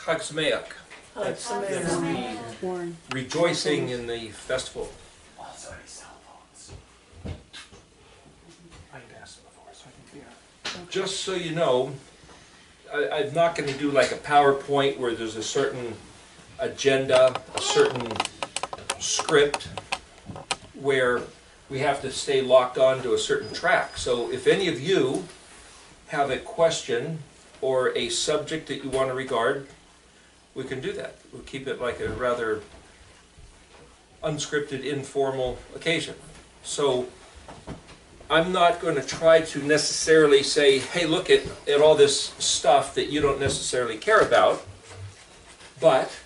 Chag Sameach. That's the rejoicing in the festival. Just so you know, I'm not going to do like a PowerPoint where there's a certain agenda, a certain script where we have to stay locked on to a certain track. So if any of you have a question or a subject that you want to regard, we can do that. We'll keep it like a rather unscripted, informal occasion. So I'm not going to try to necessarily say, hey, look at all this stuff that you don't necessarily care about. But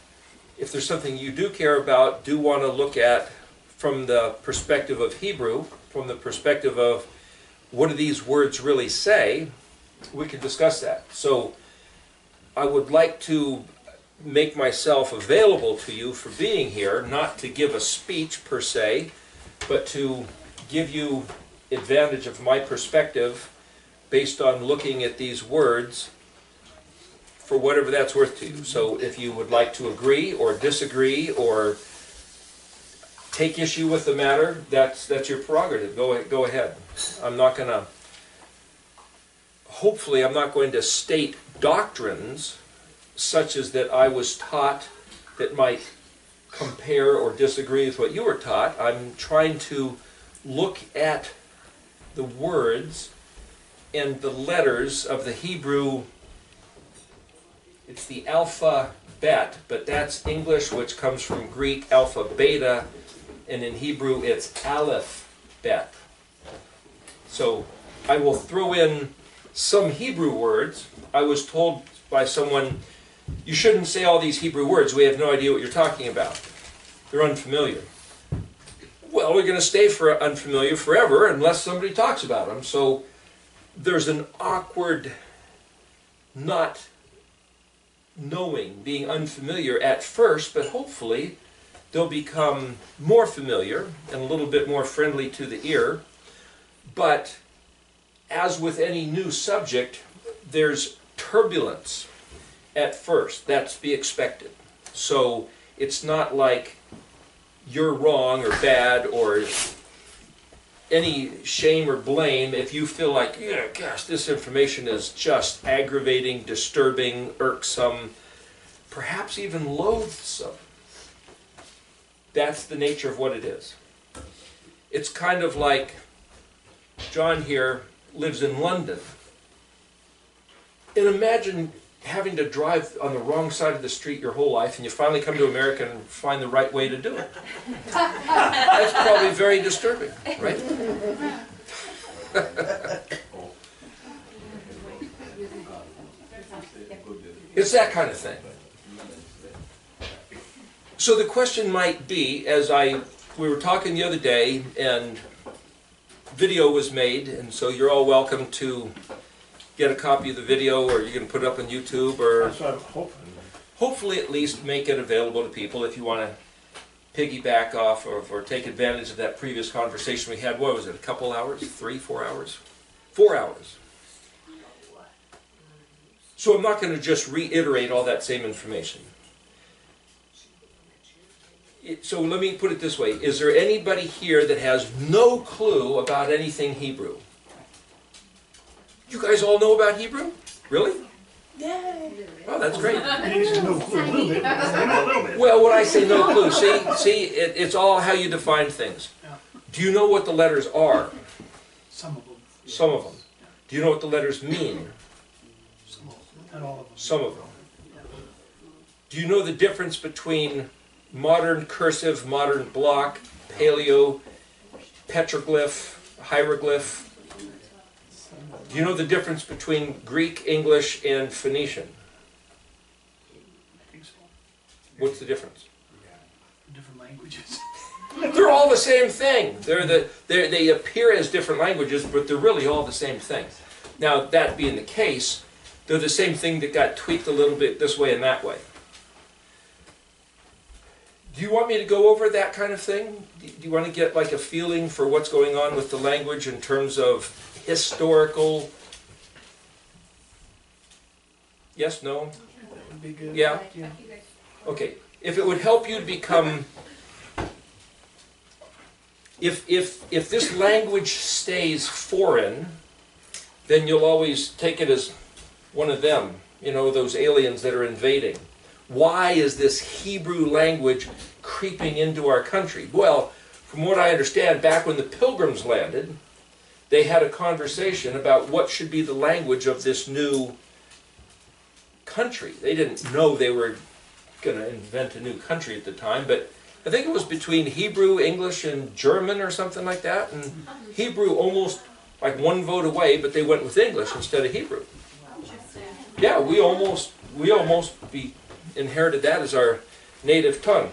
if there's something you do care about, do want to look at from the perspective of Hebrew, from the perspective of what do these words really say, we can discuss that. So I would like to make myself available to you for being here, not to give a speech per se, but to give you advantage of my perspective based on looking at these words for whatever that's worth to you. So if you would like to agree or disagree or take issue with the matter, that's your prerogative. Go ahead. I'm not going to, hopefully I'm not going to state doctrines such as that I was taught that might compare or disagree with what you were taught. I'm trying to look at the words and the letters of the Hebrew. It's the alphabet, but that's English, which comes from Greek alpha beta, and in Hebrew it's aleph bet. So I will throw in some Hebrew words. I was told by someone, you shouldn't say all these Hebrew words, we have no idea what you're talking about. They're unfamiliar. Well, we're going to stay for unfamiliar forever unless somebody talks about them. So there's an awkward not knowing, being unfamiliar at first, but hopefully they'll become more familiar and a little bit more friendly to the ear. But as with any new subject, there's turbulence at first. That's to be expected. So it's not like you're wrong or bad or any shame or blame if you feel like, yeah, gosh, this information is just aggravating, disturbing, irksome, perhaps even loathsome. That's the nature of what it is. It's kind of like John here lives in London. And imagine having to drive on the wrong side of the street your whole life and you finally come to America and find the right way to do it. That's probably very disturbing, right? It's that kind of thing. So the question might be, we were talking the other day and video was made, and so you're all welcome to get a copy of the video, or you can put it up on YouTube, or that's what I'm hoping. Hopefully at least make it available to people if you want to piggyback off or take advantage of that previous conversation we had. What was it, a couple hours? 3, 4 hours? 4 hours. So I'm not going to just reiterate all that same information. So let me put it this way. Is there anybody here that has no clue about anything Hebrew? You guys all know about Hebrew? Really? Yay! Oh, that's great. No clue, a little bit. A little bit. Well, when I say no clue, see, it's all how you define things. Do you know what the letters are? Some of them. Some of them. Do you know what the letters mean? Not all of them. Some of them. Do you know the difference between modern cursive, modern block, paleo, petroglyph, hieroglyph? Do you know the difference between Greek, English, and Phoenician? I think so. What's the difference? Different languages. They're all the same thing. They appear as different languages, but they're really all the same thing. Now, that being the case, they're the same thing that got tweaked a little bit this way and that way. Do you want me to go over that kind of thing? Do you want to get like a feeling for what's going on with the language in terms of historical? Yes, no? would be good. Yeah? Yeah. Okay. If it would help you to become... If this language stays foreign, then you'll always take it as one of them, you know, those aliens that are invading. Why is this Hebrew language creeping into our country? Well, from what I understand, back when the Pilgrims landed, they had a conversation about what should be the language of this new country. They didn't know they were going to invent a new country at the time, but I think it was between Hebrew, English, and German or something like that. And Hebrew almost like one vote away, but they went with English instead of Hebrew. Yeah, we almost inherited that as our native tongue.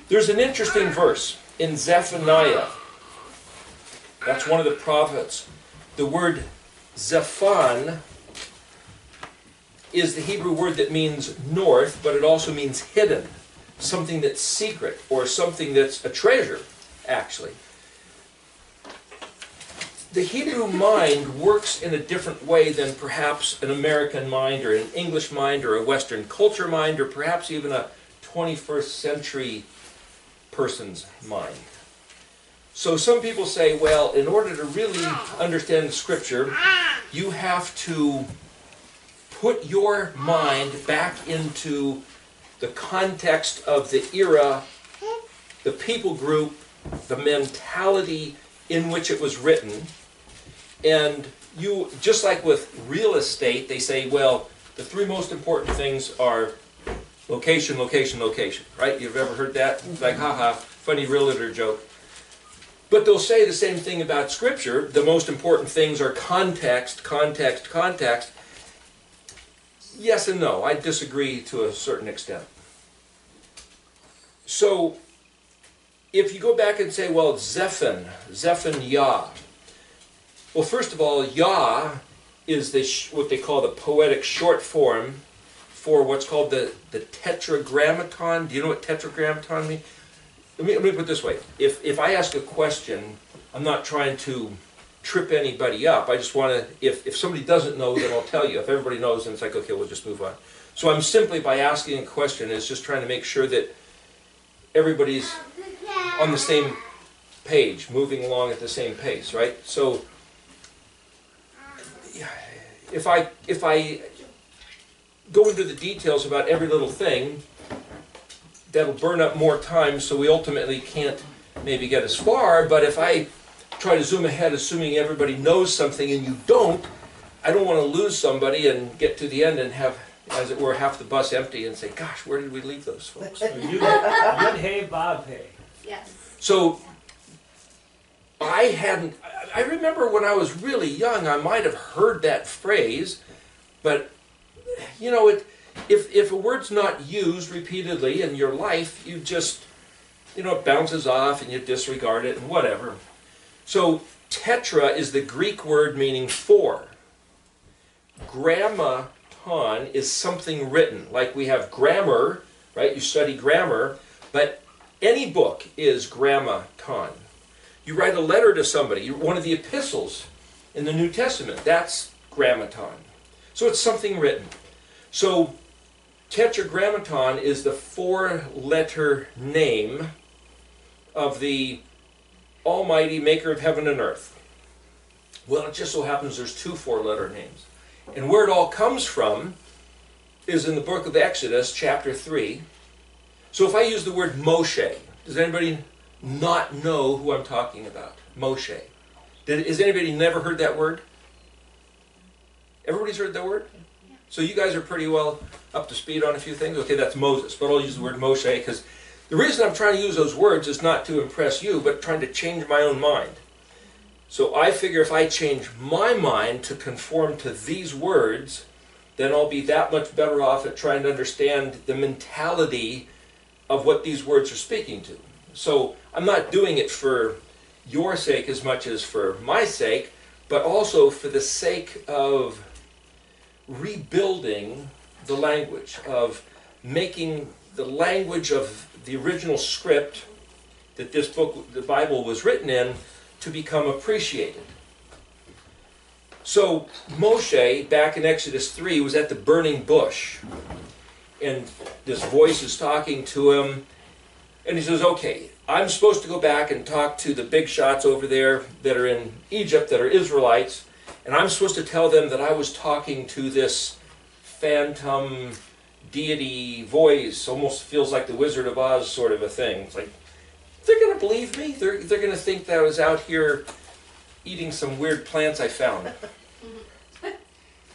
There's an interesting verse in Zephaniah. That's one of the prophets. The word Zephon is the Hebrew word that means north, but it also means hidden. Something that's secret, or something that's a treasure, actually. The Hebrew mind works in a different way than perhaps an American mind, or an English mind, or a Western culture mind, or perhaps even a 21st century person's mind. So some people say, well, in order to really understand the Scripture, you have to put your mind back into the context of the era, the people group, the mentality in which it was written. And you, just like with real estate, they say, well, the three most important things are location, location, location, right? You've ever heard that? It's like, haha, funny realtor joke. But they'll say the same thing about Scripture. The most important things are context, context, context. Yes and no. I disagree to a certain extent. So, if you go back and say, well, Zephon Yah. Well, first of all, Yah is what they call the poetic short form for what's called the tetragrammaton. Do you know what tetragrammaton means? Let me put it this way. If I ask a question, I'm not trying to trip anybody up. I just want to, if somebody doesn't know, then I'll tell you. If everybody knows, then it's like, okay, we'll just move on. So I'm simply, by asking a question, is just trying to make sure that everybody's on the same page, moving along at the same pace, right? So if I go into the details about every little thing, that'll burn up more time, so we ultimately can't maybe get as far. But if I try to zoom ahead, assuming everybody knows something and you don't, I don't want to lose somebody and get to the end and have, as it were, half the bus empty and say, gosh, where did we leave those folks? Yud Hey Bob Hey. Yes. So I remember when I was really young, I might have heard that phrase, but you know, if a word's not used repeatedly in your life, you just, you know, it bounces off and you disregard it and whatever. So tetra is the Greek word meaning four. Grammaton is something written, like we have grammar, right? You study grammar, but any book is grammaton. You write a letter to somebody, one of the epistles in the New Testament, that's grammaton. So it's something written. So tetragrammaton is the four-letter name of the Almighty Maker of heaven and earth. Well, it just so happens there's two four-letter names. And where it all comes from is in the book of Exodus, chapter 3. So if I use the word Moshe, does anybody not know who I'm talking about? Moshe. Has anybody never heard that word? Everybody's heard that word? So you guys are pretty well up to speed on a few things. Okay, that's Moses, but I'll use the word Moshe because the reason I'm trying to use those words is not to impress you, but trying to change my own mind. So I figure if I change my mind to conform to these words, then I'll be that much better off at trying to understand the mentality of what these words are speaking to. So I'm not doing it for your sake as much as for my sake, but also for the sake of rebuilding the language, of making the language of the original script that this book, the Bible, was written in, to become appreciated. So Moshe, back in Exodus 3, was at the burning bush. and this voice is talking to him, and he says, okay, I'm supposed to go back and talk to the big shots over there that are in Egypt, that are Israelites, and I'm supposed to tell them that I was talking to this phantom deity voice, almost feels like the Wizard of Oz sort of a thing. It's like, they're going to believe me? They're going to think that I was out here eating some weird plants I found.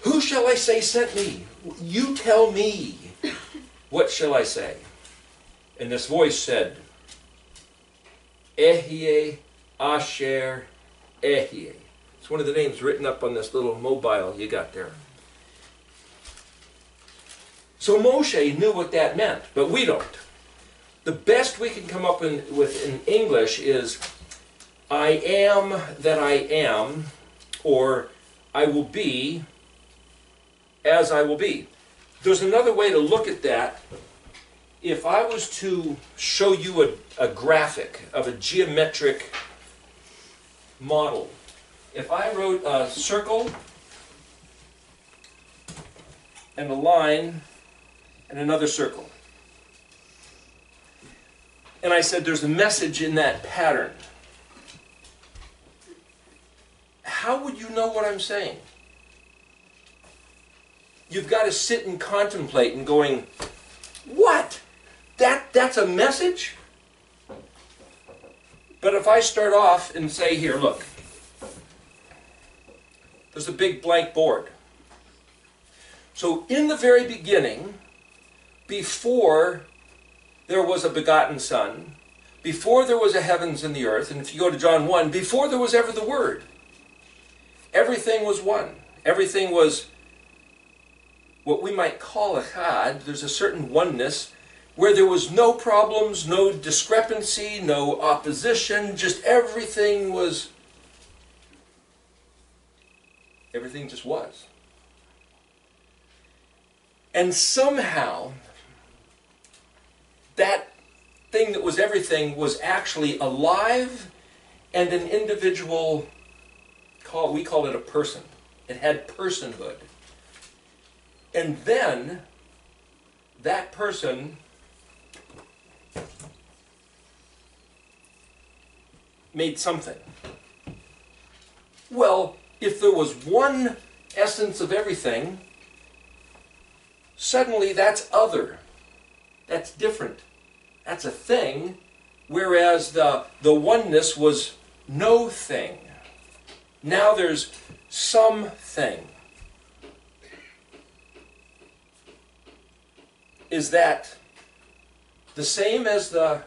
Who shall I say sent me? You tell me. What shall I say? And this voice said, Ehye Asher Ehye. It's one of the names written up on this little mobile you got there. So Moshe knew what that meant, but we don't. The best we can come up with in English is, I am that I am, or I will be as I will be. There's another way to look at that. If I was to show you a graphic of a geometric model, if I wrote a circle and a line and another circle, and I said there's a message in that pattern, how would you know what I'm saying? You've got to sit and contemplate and going, what? That's a message? But if I start off and say, here, look, there's a big blank board. So in the very beginning, before there was a begotten Son, before there was a heavens and the earth, and if you go to John 1, before there was ever the Word, everything was one. Everything was what we might call a chad. There's a certain oneness where there was no problems, no discrepancy, no opposition, just everything just was. And somehow, that thing that was everything was actually alive and an individual, we call it a person. It had personhood. And then, that person made something. Well, if there was one essence of everything, suddenly that's other. That's different. That's a thing, whereas the oneness was no thing. Now there's something. Is that the same as the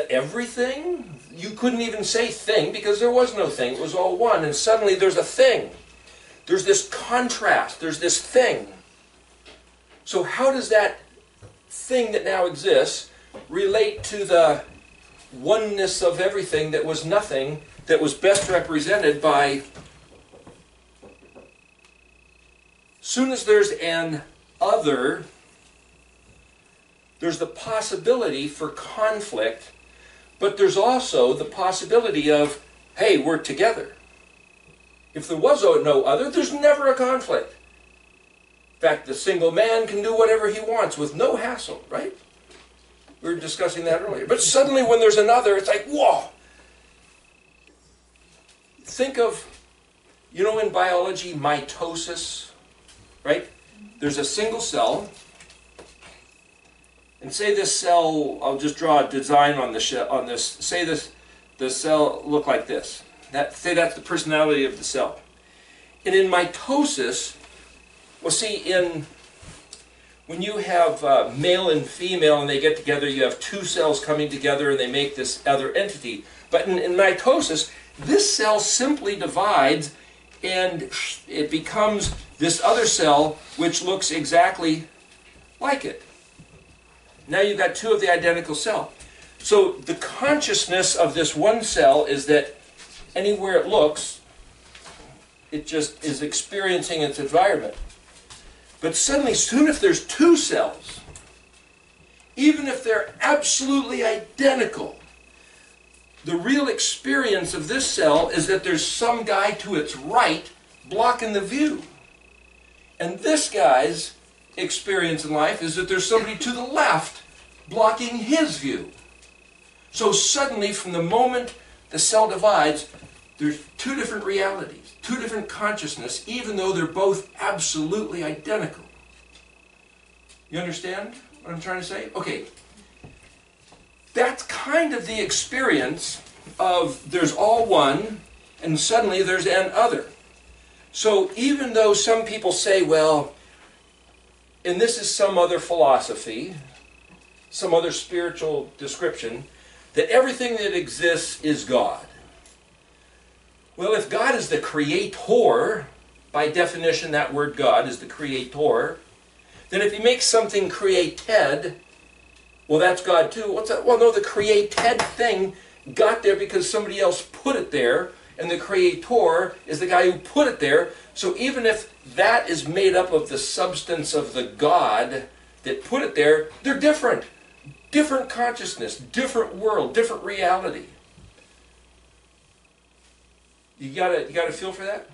everything? You couldn't even say thing because there was no thing. It was all one. And suddenly there's a thing. There's this contrast. There's this thing. So how does that thing that now exists relate to the oneness of everything that was nothing, that was best represented by, soon as there's an other, there's the possibility for conflict, but there's also the possibility of, hey, we're together. If there was no other, there's never a conflict. In fact, the single man can do whatever he wants with no hassle, right? We were discussing that earlier. But suddenly when there's another, it's like, whoa! Think of, you know, in biology, mitosis, right? There's a single cell. And say this cell, I'll just draw a design on this. Say the cell look like this. Say that's the personality of the cell. And in mitosis, well, see, when you have male and female and they get together, you have two cells coming together and they make this other entity. But in mitosis, this cell simply divides and it becomes this other cell which looks exactly like it. Now you've got two of the identical cell. So the consciousness of this one cell is that anywhere it looks, it just is experiencing its environment. But suddenly, soon if there's two cells, even if they're absolutely identical, the real experience of this cell is that there's some guy to its right blocking the view. And this guy's experience in life is that there's somebody to the left blocking his view. So suddenly, from the moment the cell divides, there's two different realities, two different consciousness, even though they're both absolutely identical. You understand what I'm trying to say? Okay. That's kind of the experience of there's all one, and suddenly there's an other. So even though some people say, well, and this is some other philosophy, some other spiritual description, that everything that exists is God. Well, if God is the creator, by definition that word God is the creator, then if he makes something created, well, that's God too. What's that? Well, no, the created thing got there because somebody else put it there, and the creator is the guy who put it there. So even if that is made up of the substance of the God that put it there, they're different. Different consciousness, different world, different reality. You got a feel for that?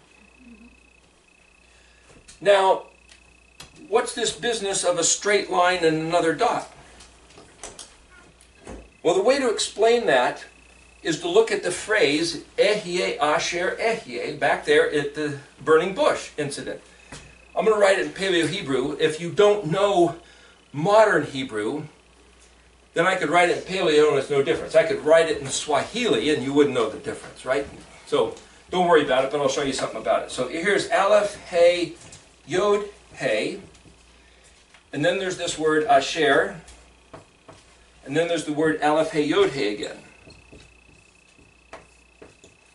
Now, what's this business of a straight line and another dot? Well, the way to explain that is to look at the phrase Ehyeh Asher Ehyeh back there at the burning bush incident. I'm going to write it in Paleo-Hebrew. If you don't know modern Hebrew, then I could write it in Paleo and it's no difference. I could write it in Swahili and you wouldn't know the difference, right? So don't worry about it, but I'll show you something about it. So here's Aleph, Hey, Yod, Hey. And then there's this word Asher. And then there's the word Aleph, Hey, Yod, Hey again.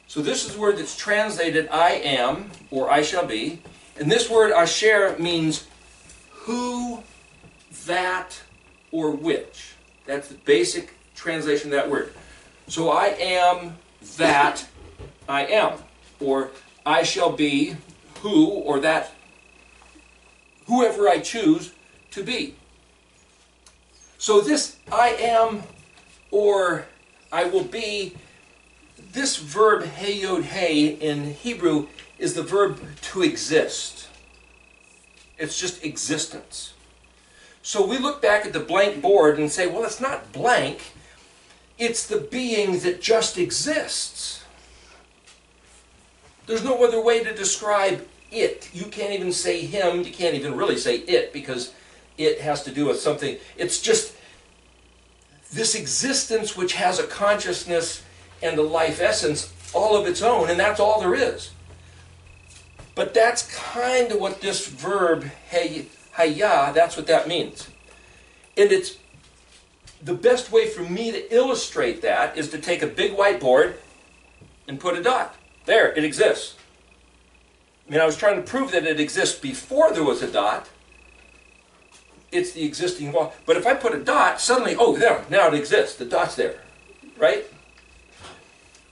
So this is a word that's translated I am, or I shall be. And this word Asher means who, that, or which. That's the basic translation of that word. So I am that I am. Or I shall be who, or that, whoever I choose to be. So this I am, or I will be, this verb hey yod hey in Hebrew is the verb to exist. It's just existence. So we look back at the blank board and say, well, it's not blank. It's the being that just exists. There's no other way to describe it. You can't even say him. You can't even really say it because it has to do with something. It's just this existence which has a consciousness and a life essence all of its own, and that's all there is. But that's kind of what this verb, hayah, that's what that means. And it's the best way for me to illustrate that is to take a big whiteboard and put a dot. There, it exists. I mean, I was trying to prove that it exists before there was a dot. It's the existing wall. But if I put a dot, suddenly, oh, there, now it exists. The dot's there, right?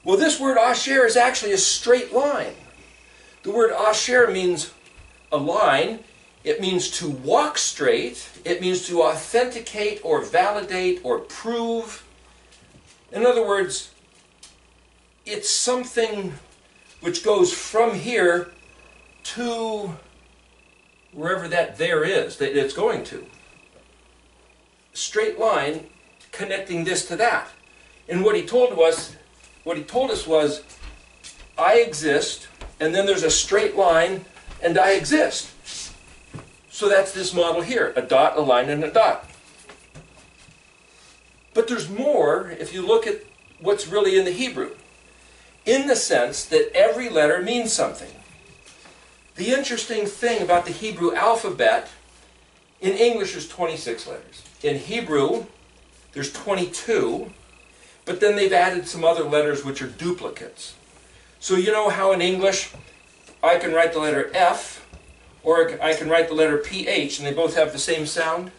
Well, this word asher is actually a straight line. The word asher means a line. It means to walk straight. It means to authenticate or validate or prove. In other words, it's something which goes from here to wherever that there is that it's going to. Straight line connecting this to that. And what he told us was, I exist, and then there's a straight line, and I exist. So that's this model here, a dot, a line, and a dot. But there's more if you look at what's really in the Hebrew, in the sense that every letter means something. The interesting thing about the Hebrew alphabet, in English there's 26 letters. In Hebrew, there's 22, but then they've added some other letters which are duplicates. So you know how in English, I can write the letter F, or I can write the letter PH, and they both have the same sound?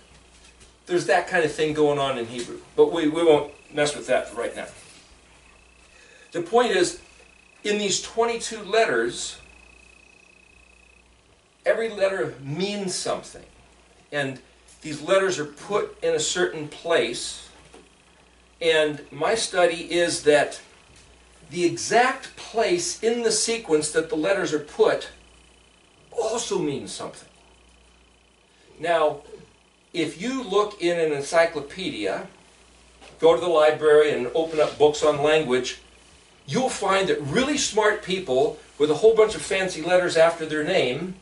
There's that kind of thing going on in Hebrew, but we won't mess with that right now. The point is, in these 22 letters, every letter means something. And these letters are put in a certain place. And my study is that the exact place in the sequence that the letters are put also means something. Now, if you look in an encyclopedia, go to the library and open up books on language, you'll find that really smart people with a whole bunch of fancy letters after their name,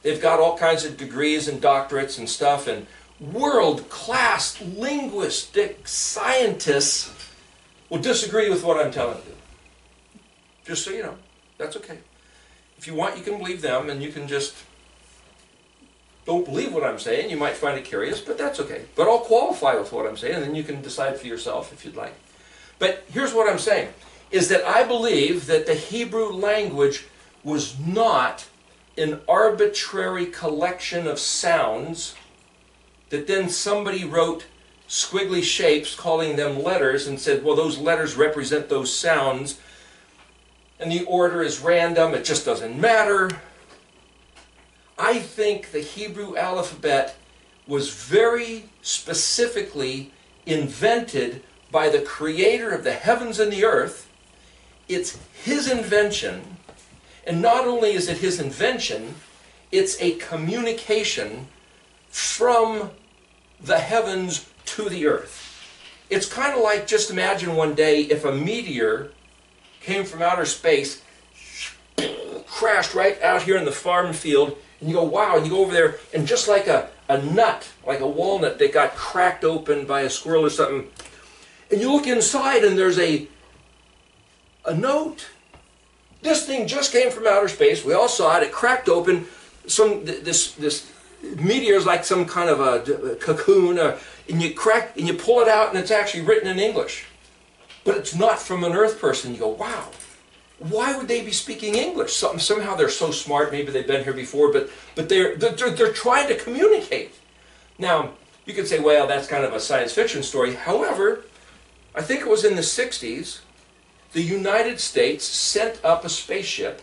they've got all kinds of degrees and doctorates and stuff, and world-class linguistic scientists will disagree with what I'm telling you. Just so you know, that's okay. If you want, you can believe them, and you can just don't believe what I'm saying. You might find it curious, but that's okay. But I'll qualify with what I'm saying, and then you can decide for yourself if you'd like. But here's what I'm saying, is that I believe that the Hebrew language was not an arbitrary collection of sounds that then somebody wrote squiggly shapes calling them letters and said, well, those letters represent those sounds, and the order is random, it just doesn't matter. I think the Hebrew alphabet was very specifically invented by the creator of the heavens and the earth. It's his invention, and not only is it his invention, it's a communication from the heavens to the earth. It's kind of like, just imagine one day if a meteor came from outer space, crashed right out here in the farm field, and you go, wow, and you go over there, and just like a nut, like a walnut that got cracked open by a squirrel or something, and you look inside and there's a note. This thing just came from outer space. We all saw it. It cracked open. This meteor is like some kind of a cocoon, and you crack and you pull it out, and it's actually written in English, but it's not from an Earth person. You go, wow. Why would they be speaking English? Somehow they're so smart. Maybe they've been here before, but they're trying to communicate. Now you could say, well, that's kind of a science fiction story. However, I think it was in the 60s, the United States sent up a spaceship,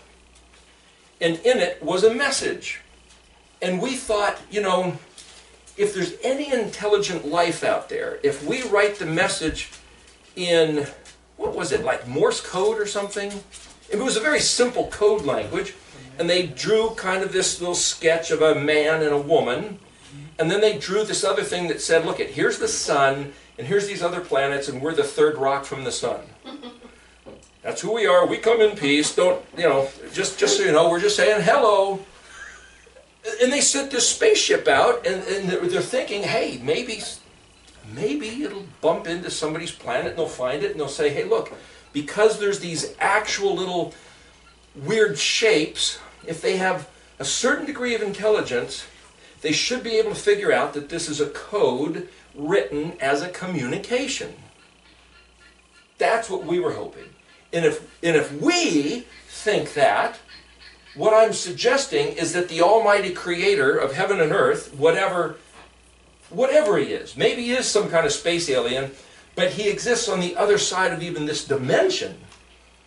and in it was a message. And we thought, you know, if there's any intelligent life out there, if we write the message in, what was it, like Morse code or something? It was a very simple code language, and they drew kind of this little sketch of a man and a woman, and then they drew this other thing that said, look, here's the sun, and here's these other planets, and we're the third rock from the sun. That's who we are. We come in peace. Don't, you know, just so you know, we're just saying hello. And they sent this spaceship out, and they're thinking, hey, maybe it'll bump into somebody's planet, and they'll find it, and they'll say, hey, look, because there's these actual little weird shapes, if they have a certain degree of intelligence, they should be able to figure out that this is a code written as a communication. That's what we were hoping. And if we think that, what I'm suggesting is that the Almighty Creator of heaven and earth, whatever he is, maybe he is some kind of space alien, but he exists on the other side of even this dimension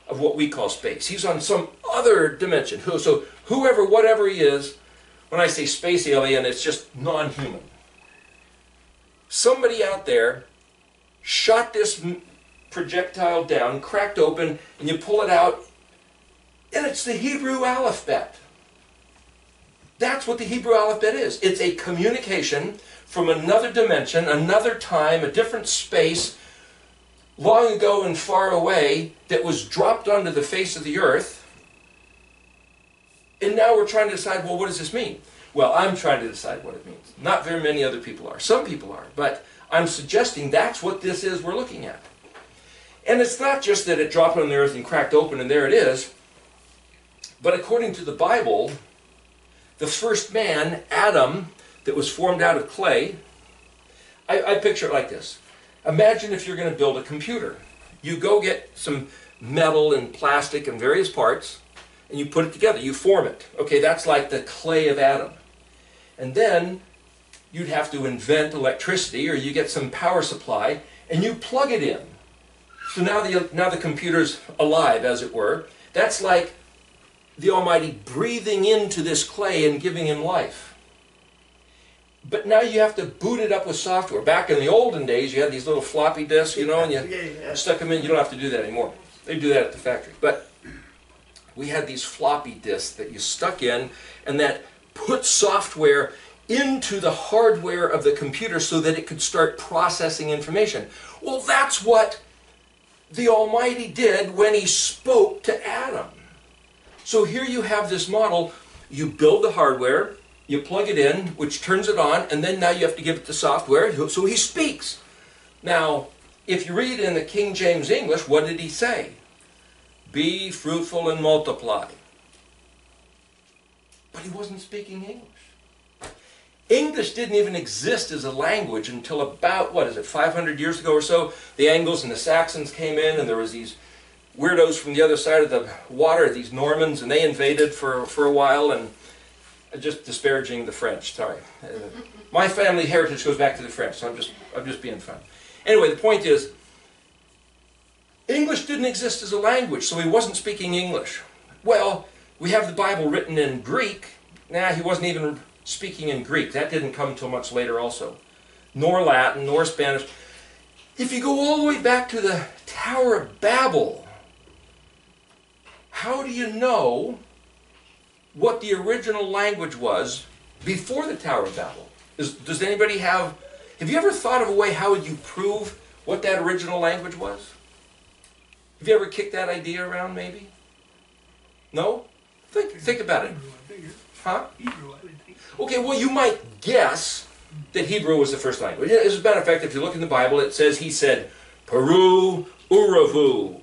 of what we call space. He's on some other dimension. So whoever, whatever he is, when I say space alien, it's just non-human. Somebody out there shot this projectile down, cracked open, and you pull it out, and it's the Hebrew alphabet. That's what the Hebrew alphabet is. It's a communication from another dimension, another time, a different space, long ago and far away, that was dropped onto the face of the earth. And now we're trying to decide, well, what does this mean? Well, I'm trying to decide what it means. Not very many other people are. Some people are. But I'm suggesting that's what this is we're looking at. And it's not just that it dropped on the earth and cracked open and there it is. But according to the Bible, the first man, Adam, that was formed out of clay, I picture it like this. Imagine if you're going to build a computer. You go get some metal and plastic and various parts, and you put it together. You form it. Okay, that's like the clay of Adam. And then you'd have to invent electricity, or you get some power supply, and you plug it in. So now the computer's alive, as it were. That's like the Almighty breathing into this clay and giving him life. But now you have to boot it up with software. Back in the olden days, you had these little floppy disks, you know, and you stuck them in. You don't have to do that anymore. They do that at the factory. But we had these floppy disks that you stuck in, and that put software into the hardware of the computer so that it could start processing information. Well, that's what the Almighty did when He spoke to Adam. So here you have this model. You build the hardware, you plug it in, which turns it on, and then now you have to give it the software, so He speaks. Now, if you read in the King James English, what did He say? Be fruitful and multiply. But He wasn't speaking English. English didn't even exist as a language until about, 500 years ago or so. The Angles and the Saxons came in, and there was these weirdos from the other side of the water, these Normans, and they invaded for a while, and just disparaging the French, sorry. My family heritage goes back to the French, so I'm just being fun. Anyway, the point is, English didn't exist as a language, so He wasn't speaking English. Well, we have the Bible written in Greek. He wasn't even speaking in Greek. That didn't come until much later also. Nor Latin, nor Spanish. If you go all the way back to the Tower of Babel, how do you know what the original language was before the Tower of Babel? Does anybody have you ever thought of a way how would you prove what that original language was? Have you ever kicked that idea around maybe? No? Think about it. Hebrew, I figure. Huh? Hebrew, I would think. Okay, well you might guess that Hebrew was the first language. As a matter of fact, if you look in the Bible, it says He said, Peru uravu.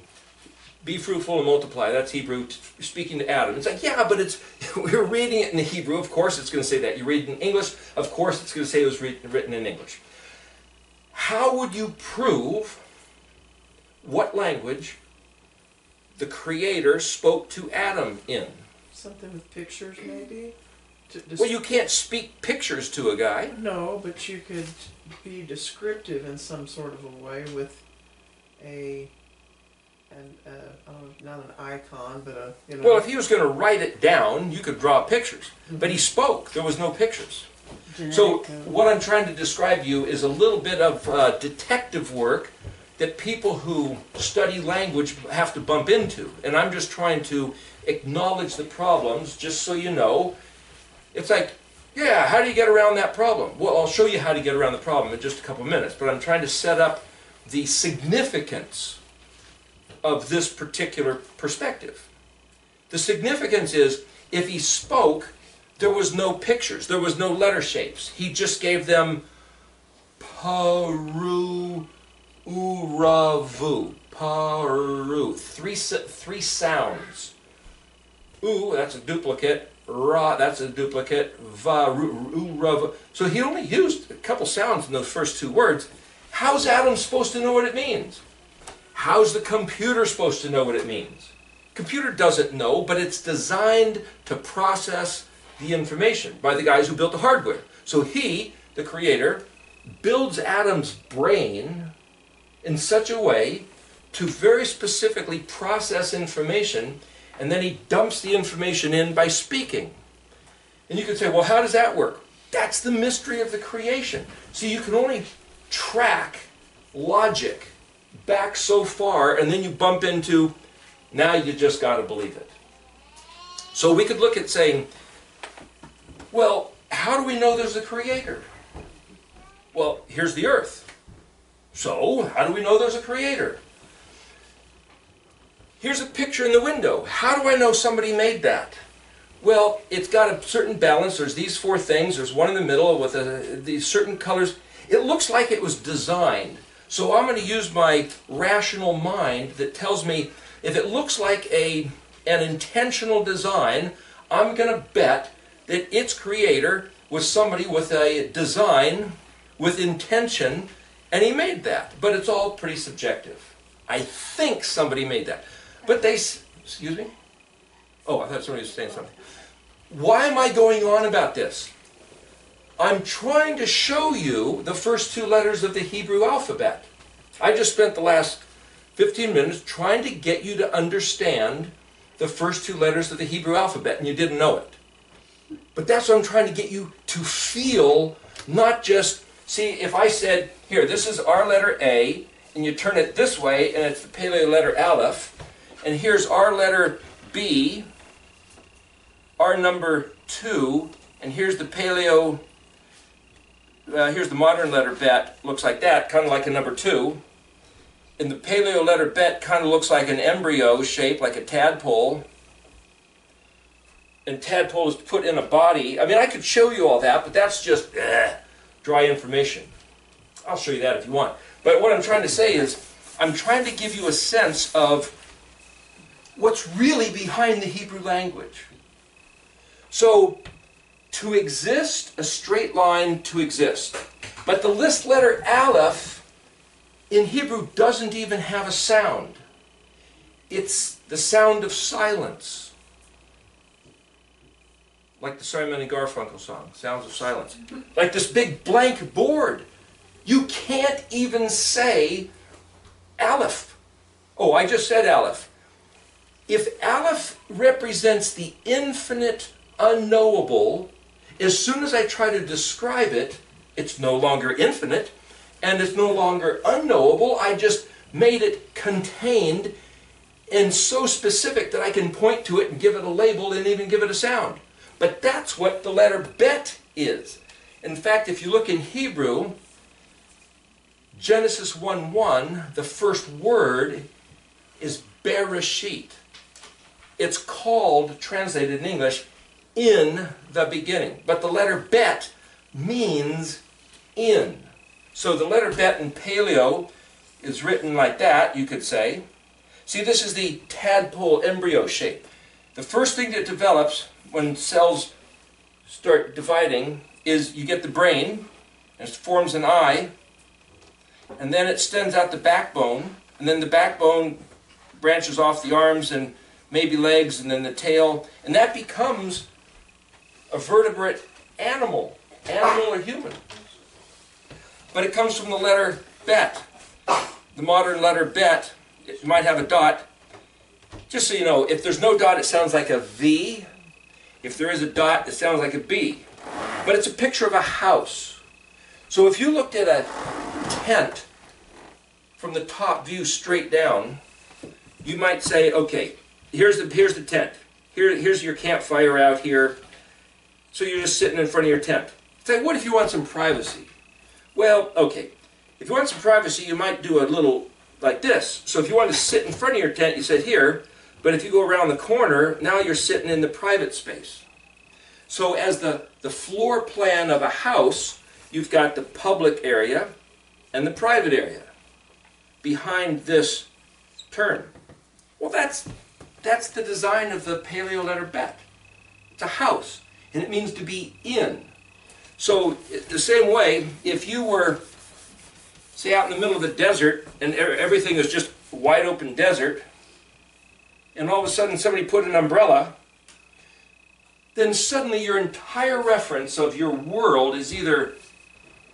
Be fruitful and multiply. That's Hebrew speaking to Adam. It's like, yeah, but we're reading it in the Hebrew. Of course it's going to say that. You read it in English. Of course it's going to say it was written in English. How would you prove what language the Creator spoke to Adam in? Something with pictures, maybe? Well, you can't speak pictures to a guy. No, but you could be descriptive in some sort of a way with not an icon, but Well, if he was going to write it down, you could draw pictures. But he spoke. There was no pictures. So what I'm trying to describe to you is a little bit of detective work that people who study language have to bump into. And I'm just trying to acknowledge the problems, just so you know. It's like, yeah, how do you get around that problem? Well, I'll show you how to get around the problem in just a couple minutes, but I'm trying to set up the significance of this particular perspective. The significance is, if he spoke, there was no pictures, there was no letter shapes. He just gave them paru, uravu, paru, three sounds. U, that's a duplicate. Ra, that's a duplicate. Va, uravu. So he only used a couple sounds in those first two words. How's Adam supposed to know what it means? How's the computer supposed to know what it means? Computer doesn't know, but it's designed to process the information by the guys who built the hardware. So he, the Creator, builds Adam's brain in such a way to very specifically process information, and then he dumps the information in by speaking. And you could say, well, how does that work? That's the mystery of the creation. See, you can only track logic back so far, and then you bump into, now you just got to believe it. So we could look at saying, well, how do we know there's a Creator? Well, here's the earth. So, how do we know there's a Creator? Here's a picture in the window. How do I know somebody made that? Well, it's got a certain balance. There's these four things. There's one in the middle with these certain colors. It looks like it was designed. So I'm going to use my rational mind that tells me if it looks like an intentional design, I'm going to bet that its creator was somebody with a design, with intention, and he made that. But it's all pretty subjective. I think somebody made that. But they, excuse me? Oh, I thought somebody was saying something. Why am I going on about this? I'm trying to show you the first two letters of the Hebrew alphabet. I just spent the last 15 minutes trying to get you to understand the first two letters of the Hebrew alphabet, and you didn't know it. But that's what I'm trying to get you to feel, not just, see, if I said, here, this is our letter A, and you turn it this way, and it's the Paleo letter Aleph, and here's our letter B, our number 2, and here's the Paleo here's the modern letter bet, looks like that, kind of like a number 2. And the paleo letter bet kind of looks like an embryo shape, like a tadpole. And tadpole is put in a body. I mean, I could show you all that, but that's just dry information. I'll show you that if you want. But what I'm trying to say is, I'm trying to give you a sense of what's really behind the Hebrew language. So, to exist, a straight line to exist. But the list letter Aleph in Hebrew doesn't even have a sound. It's the sound of silence. Like the Simon and Garfunkel song, Sounds of Silence. Like this big blank board. You can't even say Aleph. Oh, I just said Aleph. If Aleph represents the infinite unknowable, as soon as I try to describe it, it's no longer infinite, and it's no longer unknowable. I just made it contained and so specific that I can point to it and give it a label and even give it a sound. But that's what the letter bet is. In fact, if you look in Hebrew, Genesis 1:1, the first word is Bereshit. It's called, translated in English, in the beginning. But the letter bet means in. So the letter bet in Paleo is written like that, you could say. See, this is the tadpole embryo shape. The first thing that develops when cells start dividing is you get the brain, and it forms an eye, and then it extends out the backbone, and then the backbone branches off the arms and maybe legs, and then the tail, and that becomes a vertebrate animal or human. But it comes from the letter bet. The modern letter bet, it might have a dot. Just so you know, if there's no dot, it sounds like a V. If there is a dot, it sounds like a B. But it's a picture of a house. So if you looked at a tent from the top view straight down, you might say, okay, here's the tent. Here's your campfire out here. So you're just sitting in front of your tent. Say, what if you want some privacy? Well, okay. If you want some privacy, you might do a little like this. So if you want to sit in front of your tent, you sit here. But if you go around the corner, now you're sitting in the private space. So as the floor plan of a house, you've got the public area and the private area behind this turn. Well, that's the design of the Paleo letter bet. It's a house, and it means to be in. So the same way, if you were, say, out in the middle of the desert, and everything is just wide open desert, and all of a sudden somebody put an umbrella, then suddenly your entire reference of your world is either,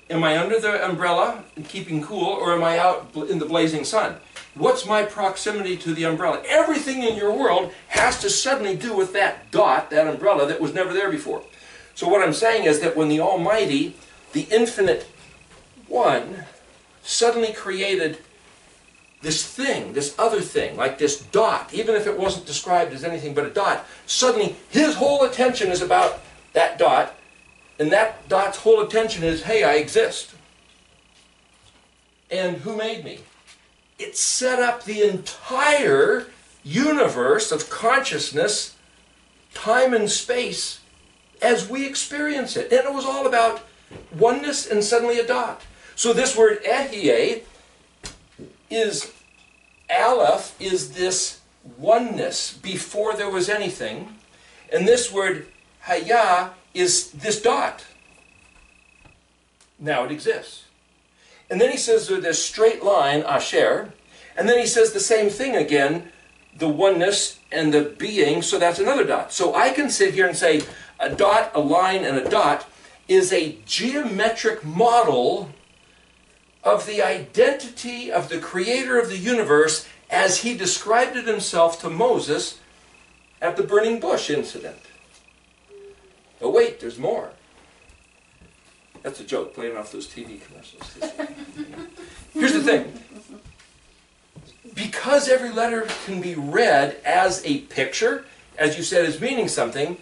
am I under the umbrella and keeping cool, or am I out in the blazing sun? What's my proximity to the umbrella? Everything in your world has to suddenly do with that dot, that umbrella that was never there before. So what I'm saying is that when the Almighty, the infinite one, suddenly created this thing, this other thing, like this dot, even if it wasn't described as anything but a dot, suddenly his whole attention is about that dot, and that dot's whole attention is, hey, I exist. And who made me? It set up the entire universe of consciousness, time and space, as we experience it. And it was all about oneness and suddenly a dot. So this word ehyeh is, Aleph is this oneness before there was anything. And this word hayah is this dot. Now it exists. And then he says there's this straight line, asher, and then he says the same thing again, the oneness and the being, so that's another dot. So I can sit here and say a dot, a line, and a dot is a geometric model of the identity of the creator of the universe as he described it himself to Moses at the burning bush incident. But wait, there's more. That's a joke, playing off those TV commercials. Here's the thing. Because every letter can be read as a picture, as you said, as meaning something,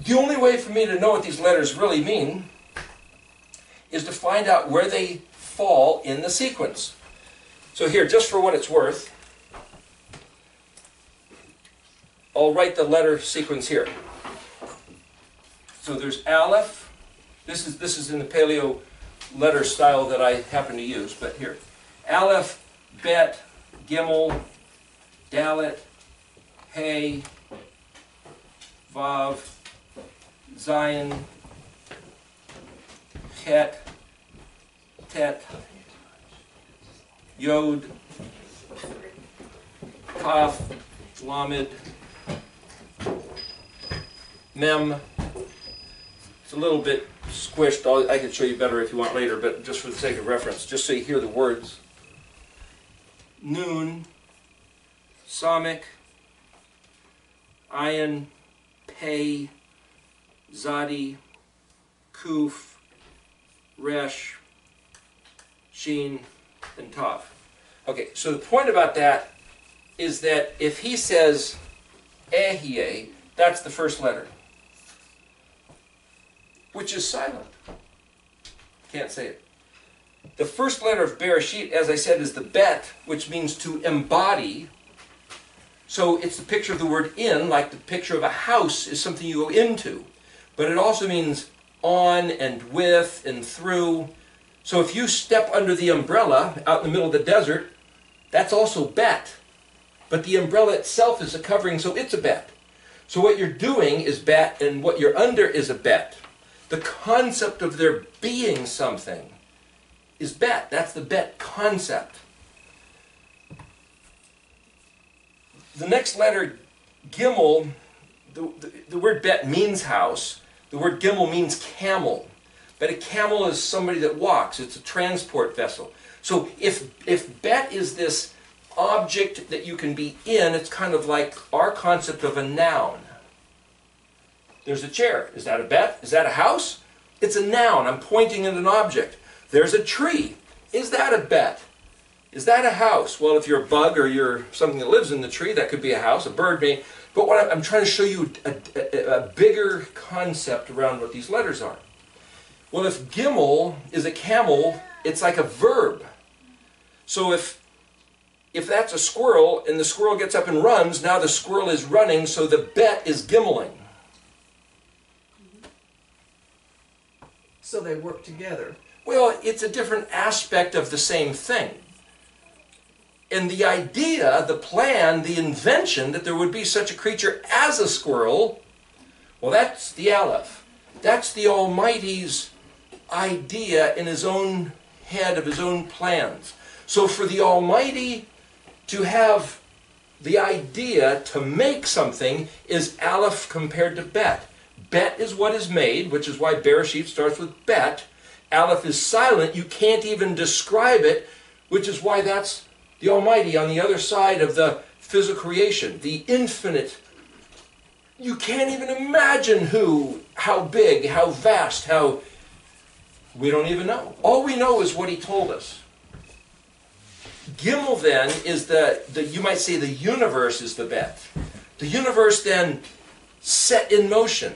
the only way for me to know what these letters really mean is to find out where they fall in the sequence. So here, just for what it's worth, I'll write the letter sequence here. So there's Aleph. This is in the Paleo letter style that I happen to use, but here. Aleph, Bet, Gimel, Dalet, Hey, Vav, Zayin, Het, Tet, Yod, Kaf, Lamed, Mem. It's a little bit squished. I can show you better if you want later, but just for the sake of reference, just so you hear the words. Nun, Samik, Ayin, Pei, Zadi, Kuf, Resh, Shin, and Tav. Okay, so the point about that is that if he says Ehie, that's the first letter, which is silent. Can't say it. The first letter of Bereshit, as I said, is the Bet, which means to embody. So it's the picture of the word in, like the picture of a house is something you go into. But it also means on and with and through. So if you step under the umbrella out in the middle of the desert, that's also Bet. But the umbrella itself is a covering, so it's a Bet. So what you're doing is Bet, and what you're under is a Bet. The concept of there being something is Bet. That's the Bet concept. The next letter, Gimel, the word Bet means house. The word Gimel means camel. But a camel is somebody that walks. It's a transport vessel. So if Bet is this object that you can be in, it's kind of like our concept of a noun. There's a chair. Is that a Bet? Is that a house? It's a noun. I'm pointing at an object. There's a tree. Is that a Bet? Is that a house? Well, if you're a bug or you're something that lives in the tree, that could be a house. A bird may. But what I'm trying to show you a bigger concept around what these letters are. Well, if Gimel is a camel, it's like a verb. So if that's a squirrel and the squirrel gets up and runs, now the squirrel is running, so the Bet is Gimeling. So they work together. Well, it's a different aspect of the same thing. And the idea, the plan, the invention that there would be such a creature as a squirrel, well, that's the Aleph. That's the Almighty's idea in his own head of his own plans. So for the Almighty to have the idea to make something is Aleph compared to Bet. Bet is what is made, which is why Bereshit starts with Bet. Aleph is silent. You can't even describe it, which is why that's the Almighty on the other side of the physical creation, the infinite. You can't even imagine how big, how vast, how... We don't even know. All we know is what he told us. Gimel then is you might say the universe is the Bet. The universe then set in motion.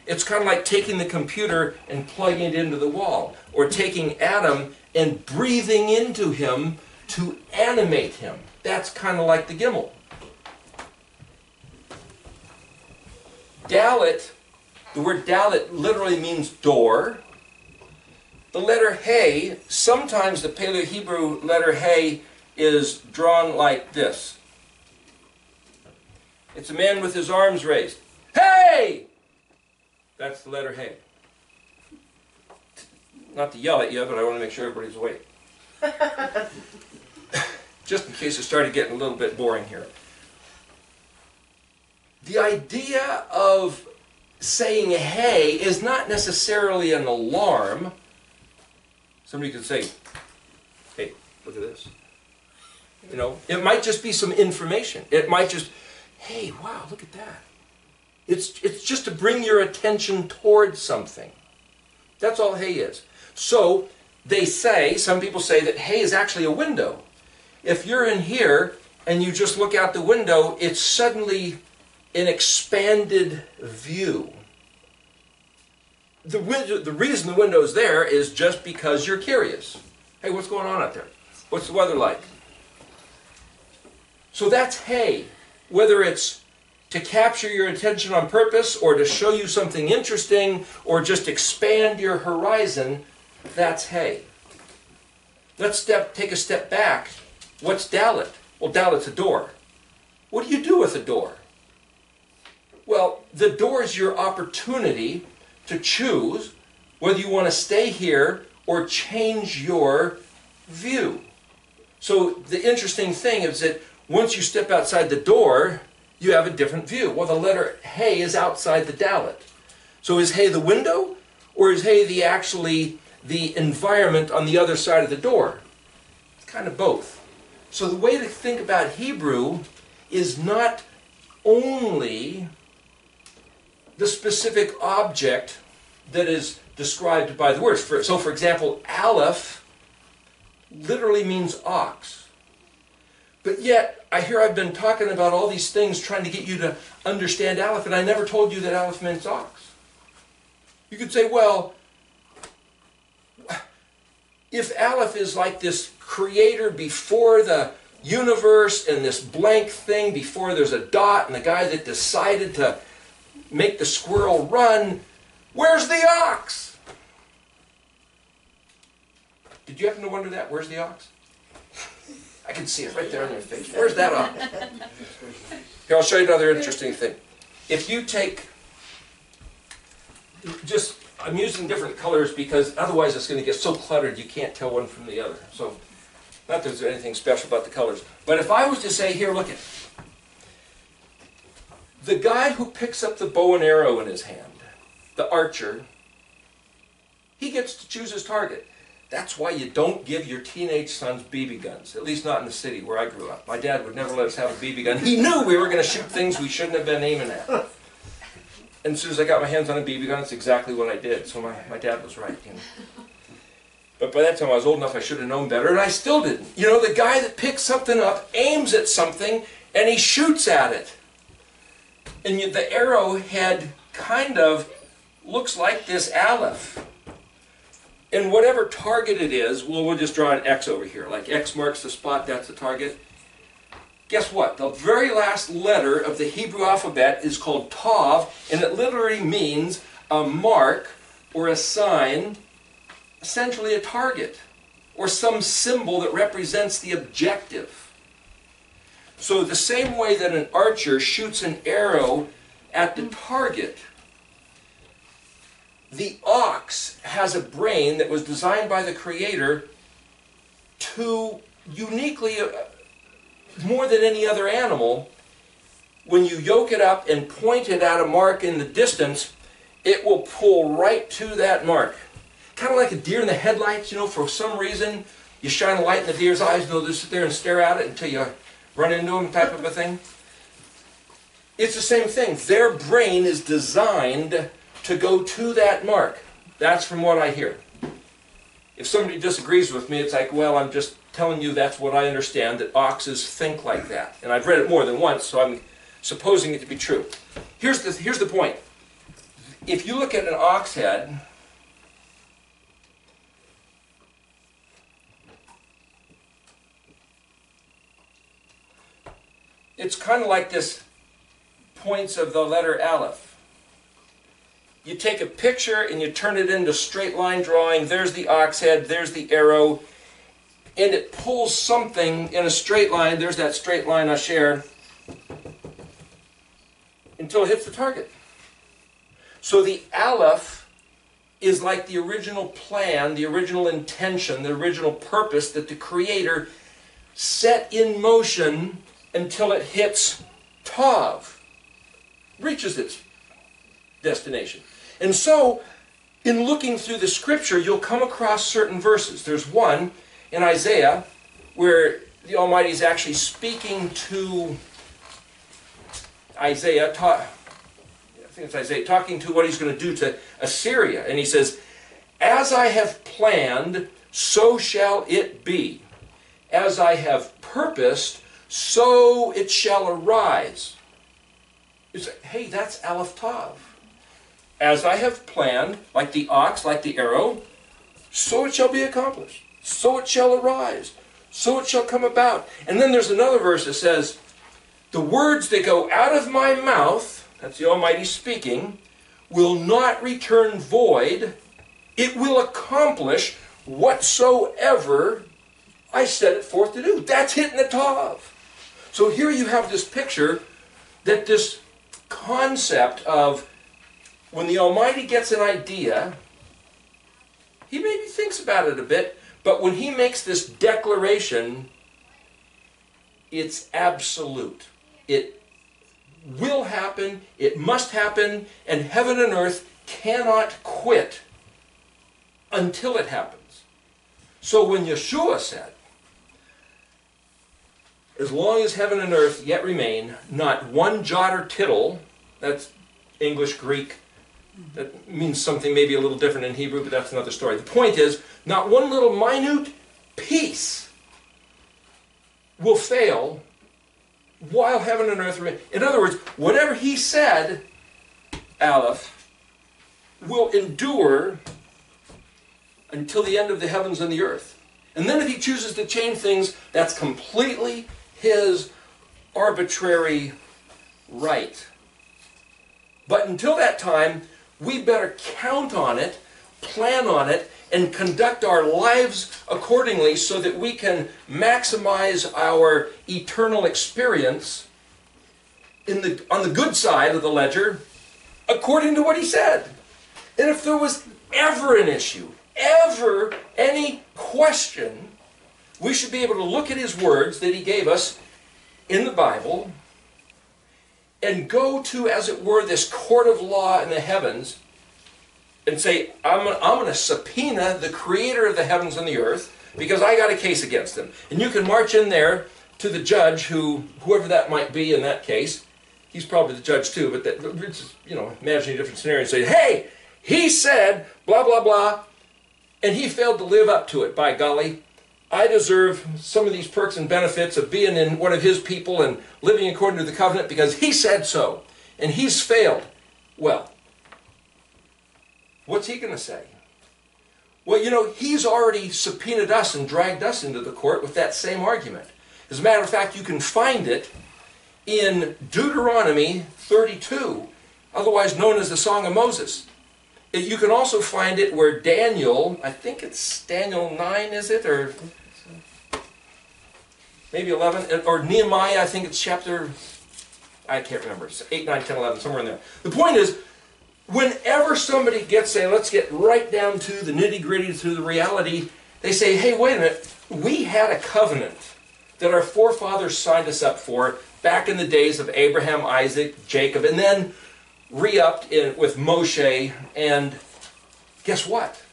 It's kind of like taking the computer and plugging it into the wall, or taking Adam and breathing into him to animate him. That's kind of like the Gimel. Dalet, the word Dalet literally means door. The letter Hey, sometimes the Paleo-Hebrew letter Hey is drawn like this. It's a man with his arms raised. Hey! That's the letter Hey. Not to yell at you, but I want to make sure everybody's awake. Just in case it started getting a little bit boring here. The idea of saying hey is not necessarily an alarm. Somebody could say, hey, look at this. You know, it might just be some information. It might just, hey, wow, look at that. It's just to bring your attention towards something. That's all hey is. So they say, some people say that hey is actually a window. If you're in here and you just look out the window, it's suddenly an expanded view. the reason the window's there is just because you're curious. Hey, what's going on out there? What's the weather like? So that's hey. Whether it's to capture your attention on purpose or to show you something interesting or just expand your horizon, that's hey. Let's take a step back. What's Dalit? Well, Dalit's a door. What do you do with a door? Well, the door is your opportunity to choose whether you want to stay here or change your view. So the interesting thing is that once you step outside the door, you have a different view. Well, the letter hey is outside the Dalit. So is hey the window, or is hey the environment on the other side of the door? It's kind of both. So the way to think about Hebrew is not only the specific object that is described by the words. So for example, Aleph literally means ox. But yet, I've been talking about all these things trying to get you to understand Aleph, and I never told you that Aleph meant ox. You could say, well, if Aleph is like this creator before the universe and this blank thing before there's a dot and the guy that decided to make the squirrel run, where's the ox? Did you happen to wonder that? Where's the ox? I can see it right there on your face. Where's that ox? Here, I'll show you another interesting thing. If you take, I'm using different colors because otherwise it's going to get so cluttered you can't tell one from the other. So, not that there's anything special about the colors. But if I was to say, here, look at the guy who picks up the bow and arrow in his hand, the archer, he gets to choose his target. That's why you don't give your teenage sons BB guns, at least not in the city where I grew up. My dad would never let us have a BB gun. He knew we were going to shoot things we shouldn't have been aiming at. And as soon as I got my hands on a BB gun, it's exactly what I did. So my dad was right. You know. But by that time I was old enough I should have known better, and I still didn't. You know, the guy that picks something up, aims at something, and he shoots at it. And the arrowhead kind of looks like this Aleph. And whatever target it is, we'll just draw an X over here. Like X marks the spot, that's the target. Guess what? The very last letter of the Hebrew alphabet is called Tav, and it literally means a mark or a sign, essentially a target, or some symbol that represents the objective. So the same way that an archer shoots an arrow at the target, the ox has a brain that was designed by the Creator to uniquely, more than any other animal, when you yoke it up and point it at a mark in the distance, it will pull right to that mark. Kind of like a deer in the headlights, you know, for some reason, you shine a light in the deer's eyes and they'll just sit there and stare at it until you run into them, type of a thing. It's the same thing. Their brain is designed to go to that mark. That's from what I hear. If somebody disagrees with me, it's like, well, I'm just telling you that's what I understand, that oxes think like that. And I've read it more than once, so I'm supposing it to be true. Here's the point. If you look at an ox head, it's kind of like this points of the letter Aleph. You take a picture and you turn it into straight line drawing. There's the ox head, there's the arrow, and it pulls something in a straight line. There's that straight line I shared, until it hits the target. So the Aleph is like the original plan, the original intention, the original purpose that the Creator set in motion until it hits Tav, reaches its destination. And so, in looking through the Scripture, you'll come across certain verses. There's one in Isaiah where the Almighty is actually speaking to Isaiah, talking to what He's going to do to Assyria. And He says, "As I have planned, so shall it be. As I have purposed, so it shall arise." It's like, hey, that's Aleph Tav. as I have planned, like the ox, like the arrow, so it shall be accomplished. So it shall arise. So it shall come about. And then there's another verse that says, the words that go out of my mouth, that's the Almighty speaking, will not return void. It will accomplish whatsoever I set it forth to do. That's hitting the tav. So here you have this picture that this concept of when the Almighty gets an idea, he maybe thinks about it a bit, but when he makes this declaration, it's absolute. It will happen, it must happen, and heaven and earth cannot quit until it happens. So when Yeshua said, as long as heaven and earth yet remain, not one jot or tittle, that's English, Greek, that means something maybe a little different in Hebrew, but that's another story. The point is, not one little minute piece will fail while heaven and earth remain. In other words, whatever he said, Aleph, will endure until the end of the heavens and the earth. And then if he chooses to change things, that's completely his arbitrary right. But until that time, we better count on it, plan on it, and conduct our lives accordingly so that we can maximize our eternal experience on the good side of the ledger according to what he said. And if there was ever an issue, ever any question, we should be able to look at his words that he gave us in the Bible and go to, as it were, this court of law in the heavens and say, I'm going to subpoena the creator of the heavens and the earth because I got a case against him. And you can march in there to the judge, whoever that might be in that case. He's probably the judge too, but imagine a different scenario and say, hey, he said blah, blah, blah, and he failed to live up to it. By golly, I deserve some of these perks and benefits of being in one of his people and living according to the covenant because he said so, and he's failed. Well, what's he going to say? Well, he's already subpoenaed us and dragged us into the court with that same argument. As a matter of fact, you can find it in Deuteronomy 32, otherwise known as the Song of Moses. You can also find it where Daniel, I think it's Daniel 9, is it? Or maybe 11, or Nehemiah, I think it's chapter, I can't remember, 8, 9, 10, 11, somewhere in there. The point is, whenever somebody let's get right down to the nitty-gritty, to the reality, they say, hey, wait a minute, we had a covenant that our forefathers signed us up for back in the days of Abraham, Isaac, Jacob, and then re-upped with Moshe, and guess what?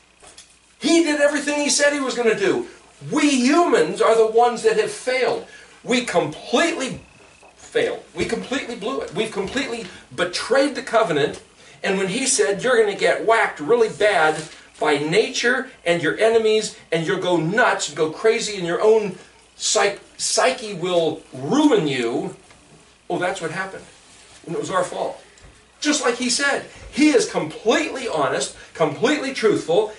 He did everything he said he was going to do. We humans are the ones that have failed. We completely failed. We completely blew it. We've completely betrayed the covenant. And when he said you're going to get whacked really bad by nature and your enemies, and you'll go nuts and go crazy, and your own psyche will ruin you, well, that's what happened. And it was our fault. Just like he said, he is completely honest, completely truthful,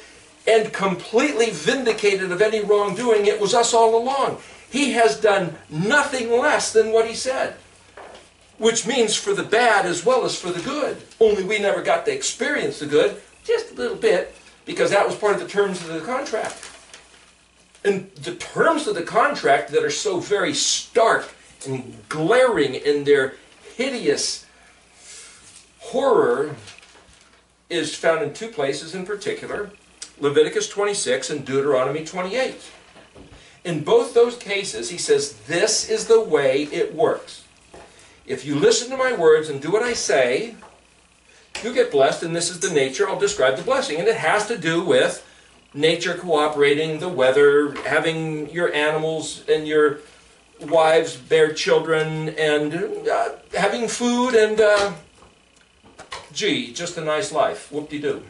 and completely vindicated of any wrongdoing. It was us all along. He has done nothing less than what he said. Which means for the bad as well as for the good. Only we never got to experience the good, just a little bit, because that was part of the terms of the contract. And the terms of the contract that are so very stark and glaring in their hideous horror is found in two places in particular, Leviticus 26 and Deuteronomy 28. In both those cases, he says, this is the way it works. If you listen to my words and do what I say, you get blessed, and this is the nature. I'll describe the blessing. And it has to do with nature cooperating, the weather, having your animals and your wives bear children, and having food, and just a nice life. Whoop-de-doo.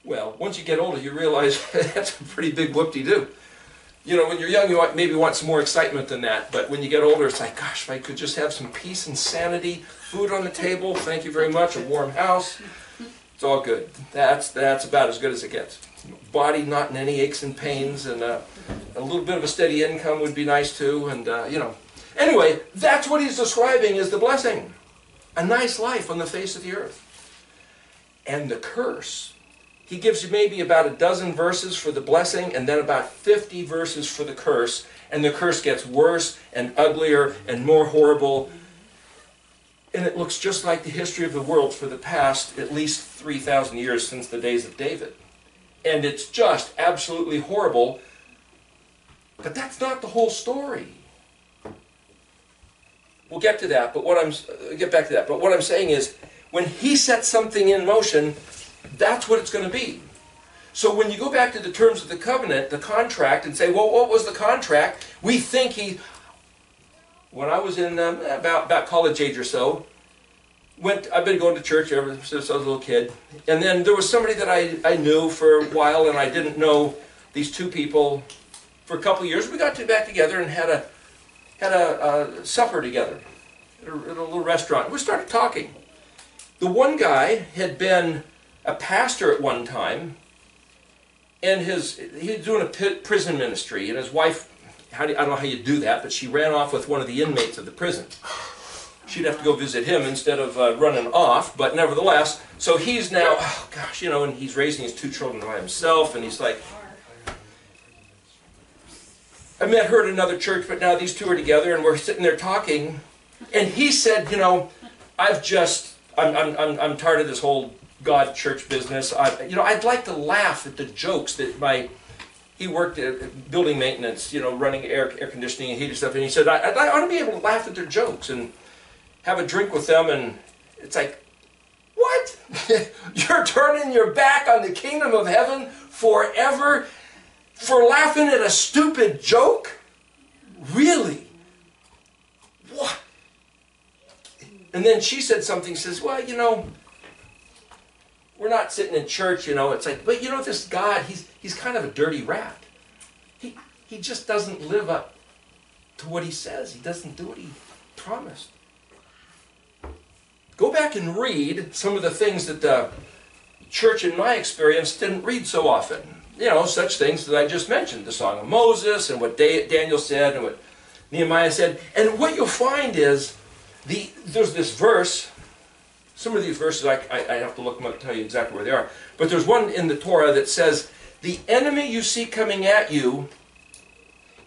Well, once you get older, you realize that's a pretty big whoop-de-doo. You know, when you're young, you maybe want some more excitement than that. But when you get older, it's like, gosh, if I could just have some peace and sanity, food on the table, thank you very much, a warm house. It's all good. That's about as good as it gets. Body not in any aches and pains, and a little bit of a steady income would be nice too. And, you know. Anyway, that's what he's describing as the blessing. A nice life on the face of the earth. And the curse. He gives you maybe about a dozen verses for the blessing and then about 50 verses for the curse. And the curse gets worse and uglier and more horrible. And it looks just like the history of the world for the past at least 3,000 years since the days of David. And it's just absolutely horrible. But that's not the whole story. We'll get to that, but get back to that. But what I'm saying is, when he sets something in motion, that's what it's going to be. So when you go back to the terms of the covenant, the contract, and say, well, what was the contract? We think when I was in about college age or so, I've been going to church ever since I was a little kid. And then there was somebody that I knew for a while, and I didn't know these two people for a couple of years. We got back together and had a supper together at a little restaurant. We started talking. The one guy had been a pastor at one time, and he was doing a prison ministry, and his wife, I don't know how you do that, but she ran off with one of the inmates of the prison. She'd have to go visit him instead of running off, but nevertheless, so he's now, oh gosh, you know, and he's raising his two children by himself, and he's like, I met her at another church, but now these two are together, and we're sitting there talking, and he said, you know, I'm tired of this whole God church business. I'd like to laugh at the jokes that he worked at building maintenance, you know, running air conditioning and heating stuff, and he said, I ought to be able to laugh at their jokes and have a drink with them, and it's like, what? You're turning your back on the kingdom of heaven forever for laughing at a stupid joke? Really? What? And then she said something, says, well, you know, we're not sitting in church, you know. It's like, but you know, this God, he's kind of a dirty rat. He just doesn't live up to what he says. He doesn't do what he promised. Go back and read some of the things that the church, in my experience, didn't read so often. You know, such things that I just mentioned, the Song of Moses, and what Daniel said, and what Nehemiah said. And what you'll find is, there's this verse. Some of these verses, I have to look them up to tell you exactly where they are. But there's one in the Torah that says, the enemy you see coming at you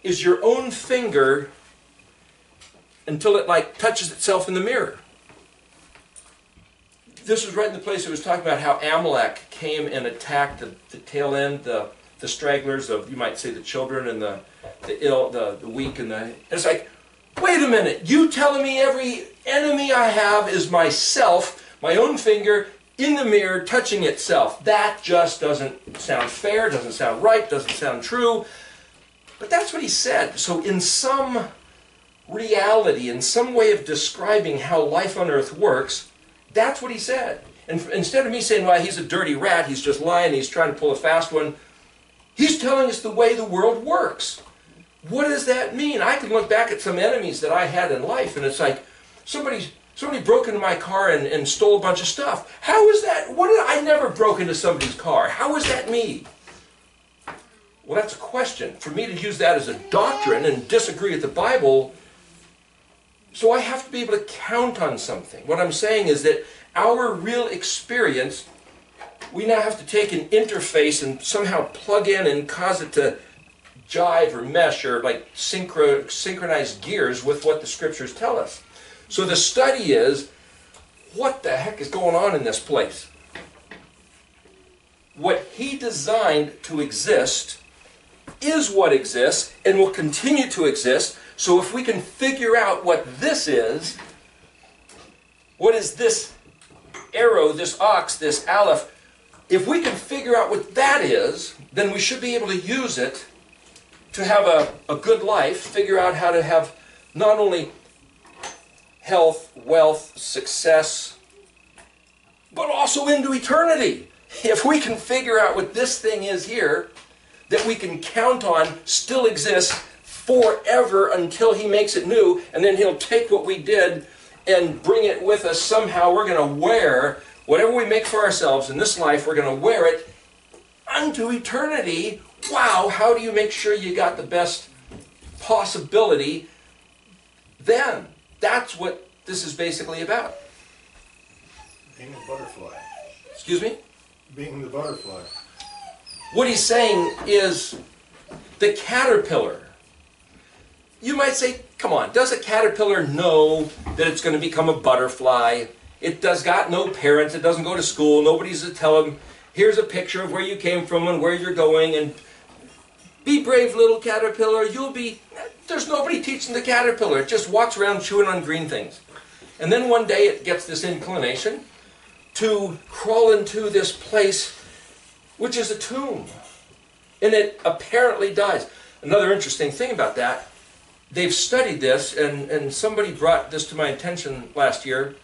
is your own finger until it like touches itself in the mirror. This was right in the place it was talking about how Amalek came and attacked the tail end, the stragglers of, you might say, the children and the ill, the weak, and it's like, wait a minute, you telling me every enemy I have is myself, my own finger, in the mirror, touching itself. That just doesn't sound fair, doesn't sound right, doesn't sound true. But that's what he said. So in some reality, in some way of describing how life on earth works, that's what he said. And instead of me saying, well, he's a dirty rat, he's just lying, he's trying to pull a fast one, he's telling us the way the world works. What does that mean? I can look back at some enemies that I had in life, and it's like, somebody broke into my car and stole a bunch of stuff. How is that? I never broke into somebody's car. How is that me? Well, that's a question. For me to use that as a doctrine and disagree with the Bible, so I have to be able to count on something. What I'm saying is that our real experience, we now have to take an interface and somehow plug in and cause it to jive or mesh or like synchronize gears with what the scriptures tell us. So the study is, what the heck is going on in this place? What he designed to exist is what exists and will continue to exist. So if we can figure out what this is, what is this arrow, this ox, this aleph, if we can figure out what that is, then we should be able to use it to have a good life, figure out how to have not only health, wealth, success, but also into eternity. If we can figure out what this thing is here, that we can count on still exists forever until he makes it new, and then he'll take what we did and bring it with us somehow. We're going to wear whatever we make for ourselves in this life, we're going to wear it unto eternity. Wow, how do you make sure you got the best possibility then? That's what this is basically about. Being a butterfly. Excuse me? Being the butterfly. What he's saying is the caterpillar. You might say, come on, does a caterpillar know that it's going to become a butterfly? It does got no parents, it doesn't go to school, nobody's to tell him, here's a picture of where you came from and where you're going, and be brave, little caterpillar, you'll be... There's nobody teaching the caterpillar. It just walks around chewing on green things. And then one day it gets this inclination to crawl into this place, which is a tomb. And it apparently dies. Another interesting thing about that, they've studied this, and somebody brought this to my attention last year.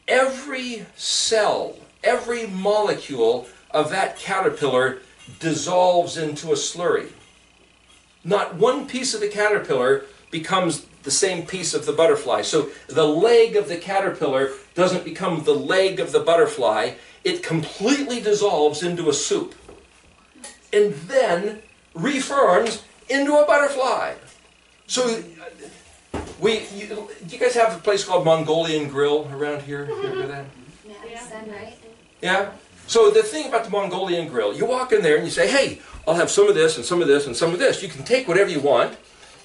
Every cell, every molecule of that caterpillar dissolves into a slurry. Not one piece of the caterpillar becomes the same piece of the butterfly. So the leg of the caterpillar doesn't become the leg of the butterfly. It completely dissolves into a soup. And then reforms into a butterfly. So you guys have a place called Mongolian Grill around here? You remember that? Yeah? So the thing about the Mongolian Grill, you walk in there and you say, hey, I'll have some of this and some of this and some of this. You can take whatever you want.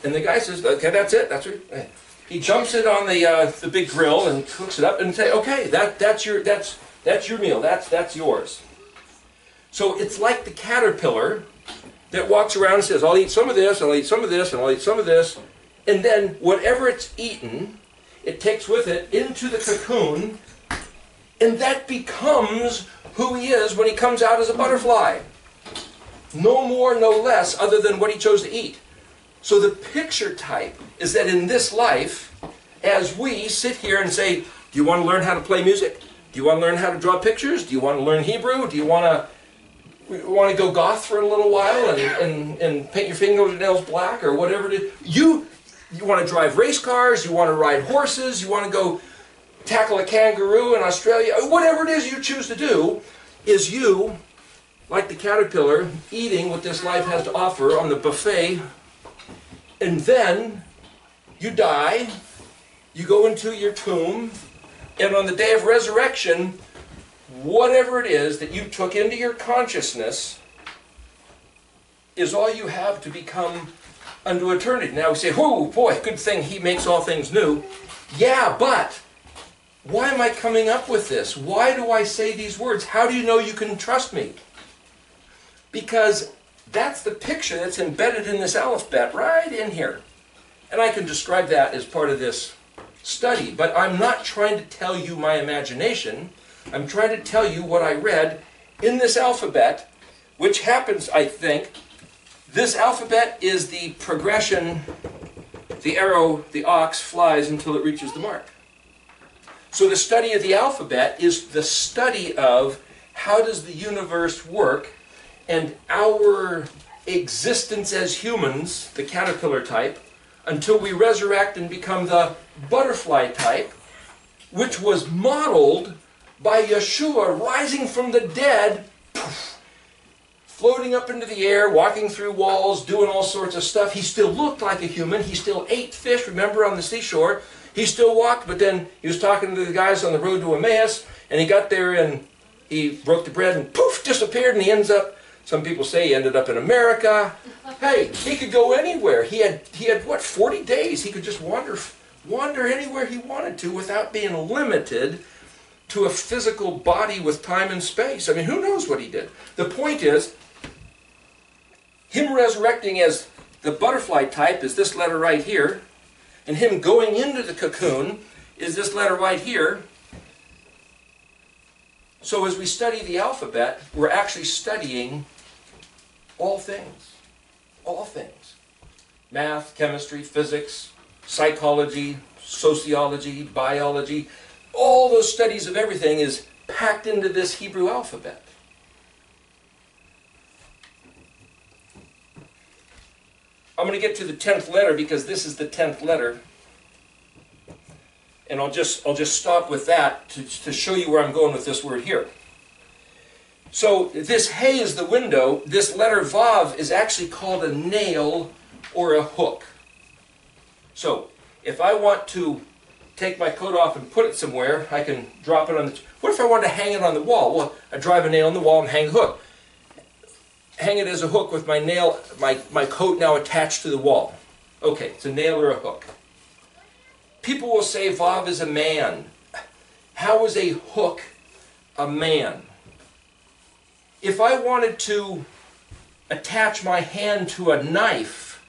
And the guy says, okay, that's it. That's it. He jumps it on the big grill and cooks it up and say, okay, that's your meal. That's yours. So it's like the caterpillar that walks around and says, I'll eat some of this, I'll eat some of this, and I'll eat some of this. And then whatever it's eaten, it takes with it into the cocoon, and that becomes who he is when he comes out as a butterfly. No more, no less, other than what he chose to eat. So the picture type is that in this life, as we sit here and say, do you want to learn how to play music? Do you want to learn how to draw pictures? Do you want to learn Hebrew? Do you want to go goth for a little while and paint your fingernails black or whatever it is? You want to drive race cars? You want to ride horses? You want to go tackle a kangaroo in Australia? Whatever it is you choose to do, is you, like the caterpillar, eating what this life has to offer on the buffet, and then you die, you go into your tomb, and on the day of resurrection, whatever it is that you took into your consciousness is all you have to become unto eternity. Now we say, whoo, boy, good thing he makes all things new. Yeah, but why am I coming up with this? Why do I say these words? How do you know you can trust me? Because that's the picture that's embedded in this alphabet right in here. And I can describe that as part of this study. But I'm not trying to tell you my imagination. I'm trying to tell you what I read in this alphabet, which happens, I think, this alphabet is the progression, the arrow, the ox flies until it reaches the mark. So the study of the alphabet is the study of how does the universe work, and our existence as humans, the caterpillar type, until we resurrect and become the butterfly type, which was modeled by Yeshua rising from the dead, poof, floating up into the air, walking through walls, doing all sorts of stuff. He still looked like a human. He still ate fish, remember, on the seashore. He still walked, but then he was talking to the guys on the road to Emmaus, and he got there and he broke the bread and poof, disappeared, and he ends up, some people say he ended up in America. Hey, he could go anywhere. He had what, 40 days? He could just wander anywhere he wanted to without being limited to a physical body with time and space. I mean, who knows what he did? The point is, him resurrecting as the butterfly type is this letter right here, and him going into the cocoon is this letter right here. So as we study the alphabet, we're actually studying all things. All things. Math, chemistry, physics, psychology, sociology, biology. All those studies of everything is packed into this Hebrew alphabet. I'm going to get to the 10th letter because this is the 10th letter. And I'll just stop with that to show you where I'm going with this word here. So this hey is the window. This letter vav is actually called a nail or a hook. So if I want to take my coat off and put it somewhere, I can drop it on the... What if I wanted to hang it on the wall? Well, I drive a nail in the wall and hang the hook. Hang it as a hook with my nail, my coat now attached to the wall. Okay, it's a nail or a hook. People will say vav is a man. How is a hook a man? If I wanted to attach my hand to a knife,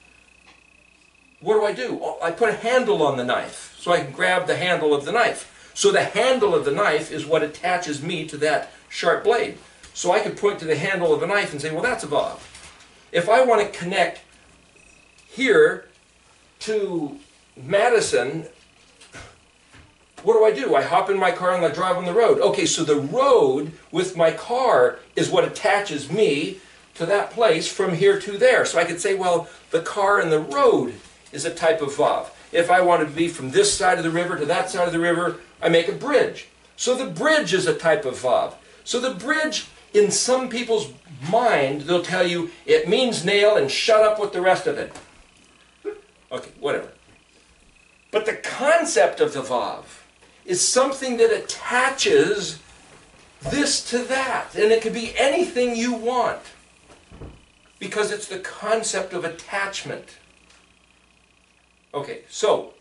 what do? Oh, I put a handle on the knife so I can grab the handle of the knife. So the handle of the knife is what attaches me to that sharp blade. So I can point to the handle of a knife and say, well, that's a vav. If I want to connect here to Madison, what do? I hop in my car and I drive on the road. Okay, so the road with my car is what attaches me to that place from here to there. So I could say, well, the car and the road is a type of vav. If I wanted to be from this side of the river to that side of the river, I make a bridge. So the bridge is a type of vav. So the bridge, in some people's mind, they'll tell you it means nail and shut up with the rest of it. Okay, whatever. But the concept of the vav is something that attaches this to that. And it could be anything you want. Because it's the concept of attachment. Okay, so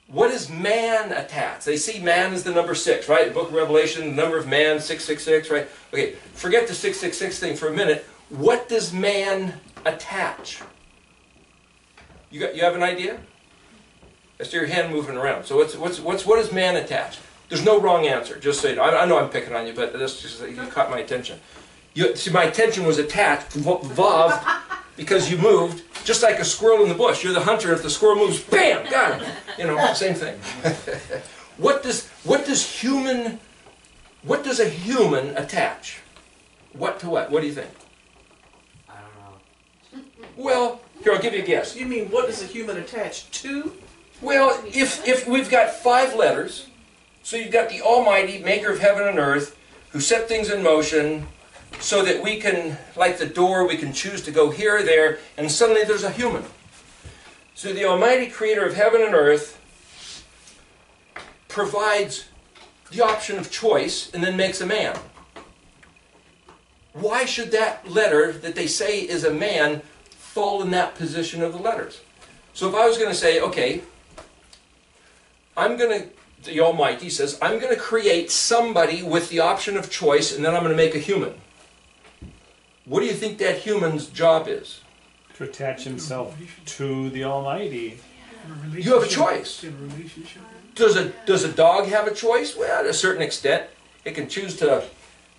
what is man attached? They see man as the number 6, right? The book of Revelation, the number of man, 666, right? Okay, forget the 666 thing for a minute. What does man attach? You have an idea? I see your hand moving around. So what does man attach? There's no wrong answer. Just say, I know I'm picking on you, but that's just, you caught my attention. See, my attention was attached, vav, because you moved, just like a squirrel in the bush. You're the hunter. If the squirrel moves, bam, got it. You know, same thing. What does a human attach? What to what? What do you think? I don't know. Well, here, I'll give you a guess. You mean what does a human attach to? Well, if we've got 5 letters, so you've got the Almighty, maker of heaven and earth, who set things in motion, so that we can, like the door, we can choose to go here or there, and suddenly there's a human. So the Almighty creator of heaven and earth provides the option of choice and then makes a man. Why should that letter that they say is a man fall in that position of the letters? So if I was going to say, okay, the Almighty says, I'm going to create somebody with the option of choice, and then I'm going to make a human. What do you think that human's job is? To attach himself to the Almighty. You have a choice. Does a dog have a choice? Well, to a certain extent. It can choose to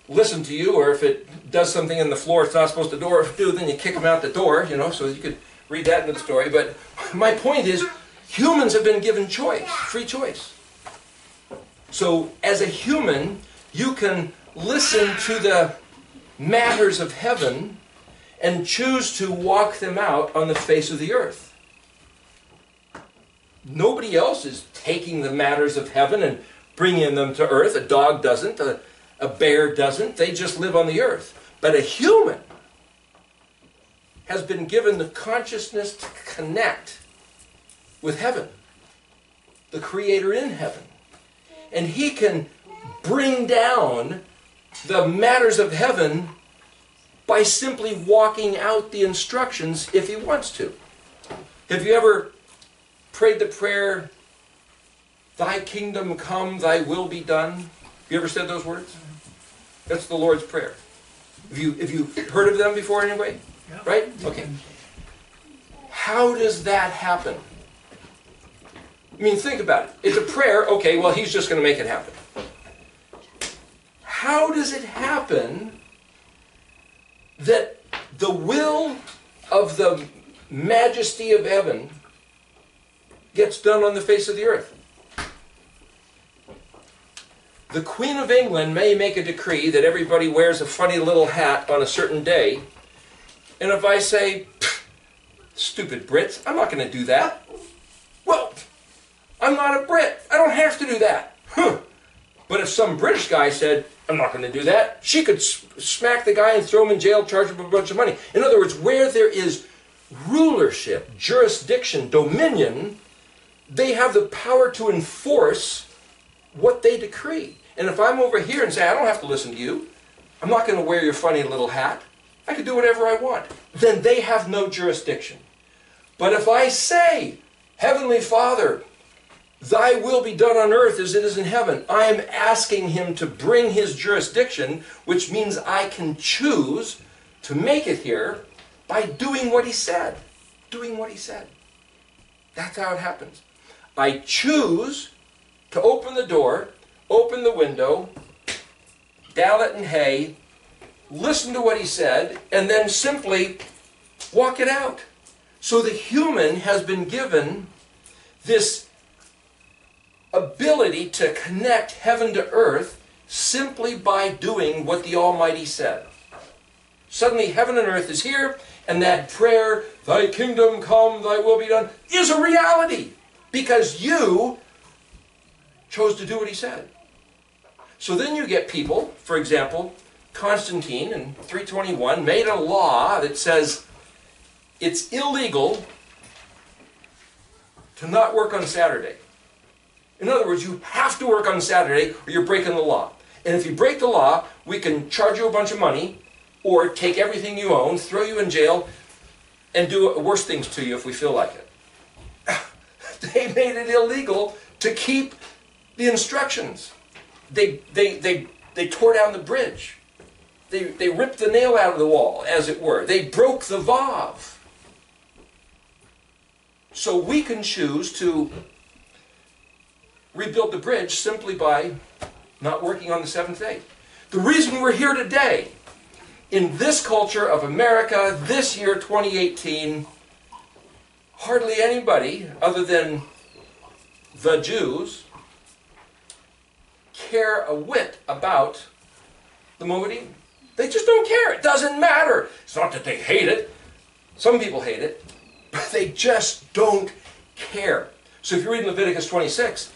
listen to you, or if it does something in the floor it's not supposed to do, then you kick him out the door, you know, so you could read that in the story. But my point is, humans have been given choice, free choice. So as a human, you can listen to the matters of heaven and choose to walk them out on the face of the earth. Nobody else is taking the matters of heaven and bringing them to earth. A dog doesn't, a bear doesn't. They just live on the earth. But a human has been given the consciousness to connect with heaven, the Creator in heaven. And he can bring down the matters of heaven by simply walking out the instructions if he wants to. Have you ever prayed the prayer, "Thy kingdom come, thy will be done"? Have you ever said those words? That's the Lord's Prayer. Have you heard of them before anyway? Yeah. Right? Okay. How does that happen? I mean, think about it. It's a prayer. Okay, well, he's just going to make it happen. How does it happen that the will of the majesty of heaven gets done on the face of the earth? The Queen of England may make a decree that everybody wears a funny little hat on a certain day, and if I say, Stupid Brits, I'm not going to do that. Well, I'm not a Brit. I don't have to do that. Huh. But if some British guy said, I'm not going to do that, she could smack the guy and throw him in jail, charge him a bunch of money. In other words, where there is rulership, jurisdiction, dominion, they have the power to enforce what they decree. And if I'm over here and say, I don't have to listen to you, I'm not going to wear your funny little hat, I can do whatever I want, then they have no jurisdiction. But if I say, Heavenly Father, thy will be done on earth as it is in heaven, I am asking him to bring his jurisdiction, which means I can choose to make it here by doing what he said. Doing what he said. That's how it happens. I choose to open the door, open the window, dal it in hay, listen to what he said, and then simply walk it out. So the human has been given this ability to connect heaven to earth simply by doing what the Almighty said. Suddenly heaven and earth is here, and that prayer, thy kingdom come, thy will be done, is a reality because you chose to do what he said. So then you get people, for example, Constantine in 321 made a law that says it's illegal to not work on Saturday. In other words, you have to work on Saturday or you're breaking the law. And if you break the law, we can charge you a bunch of money or take everything you own, throw you in jail, and do worse things to you if we feel like it. They made it illegal to keep the instructions. They tore down the bridge. They ripped the nail out of the wall, as it were. They broke the vav. So we can choose to rebuild the bridge simply by not working on the seventh day. The reason we're here today, in this culture of America, this year, 2018, hardly anybody other than the Jews care a whit about the Moedim. They just don't care. It doesn't matter. It's not that they hate it. Some people hate it. But they just don't care. So if you read in Leviticus 26,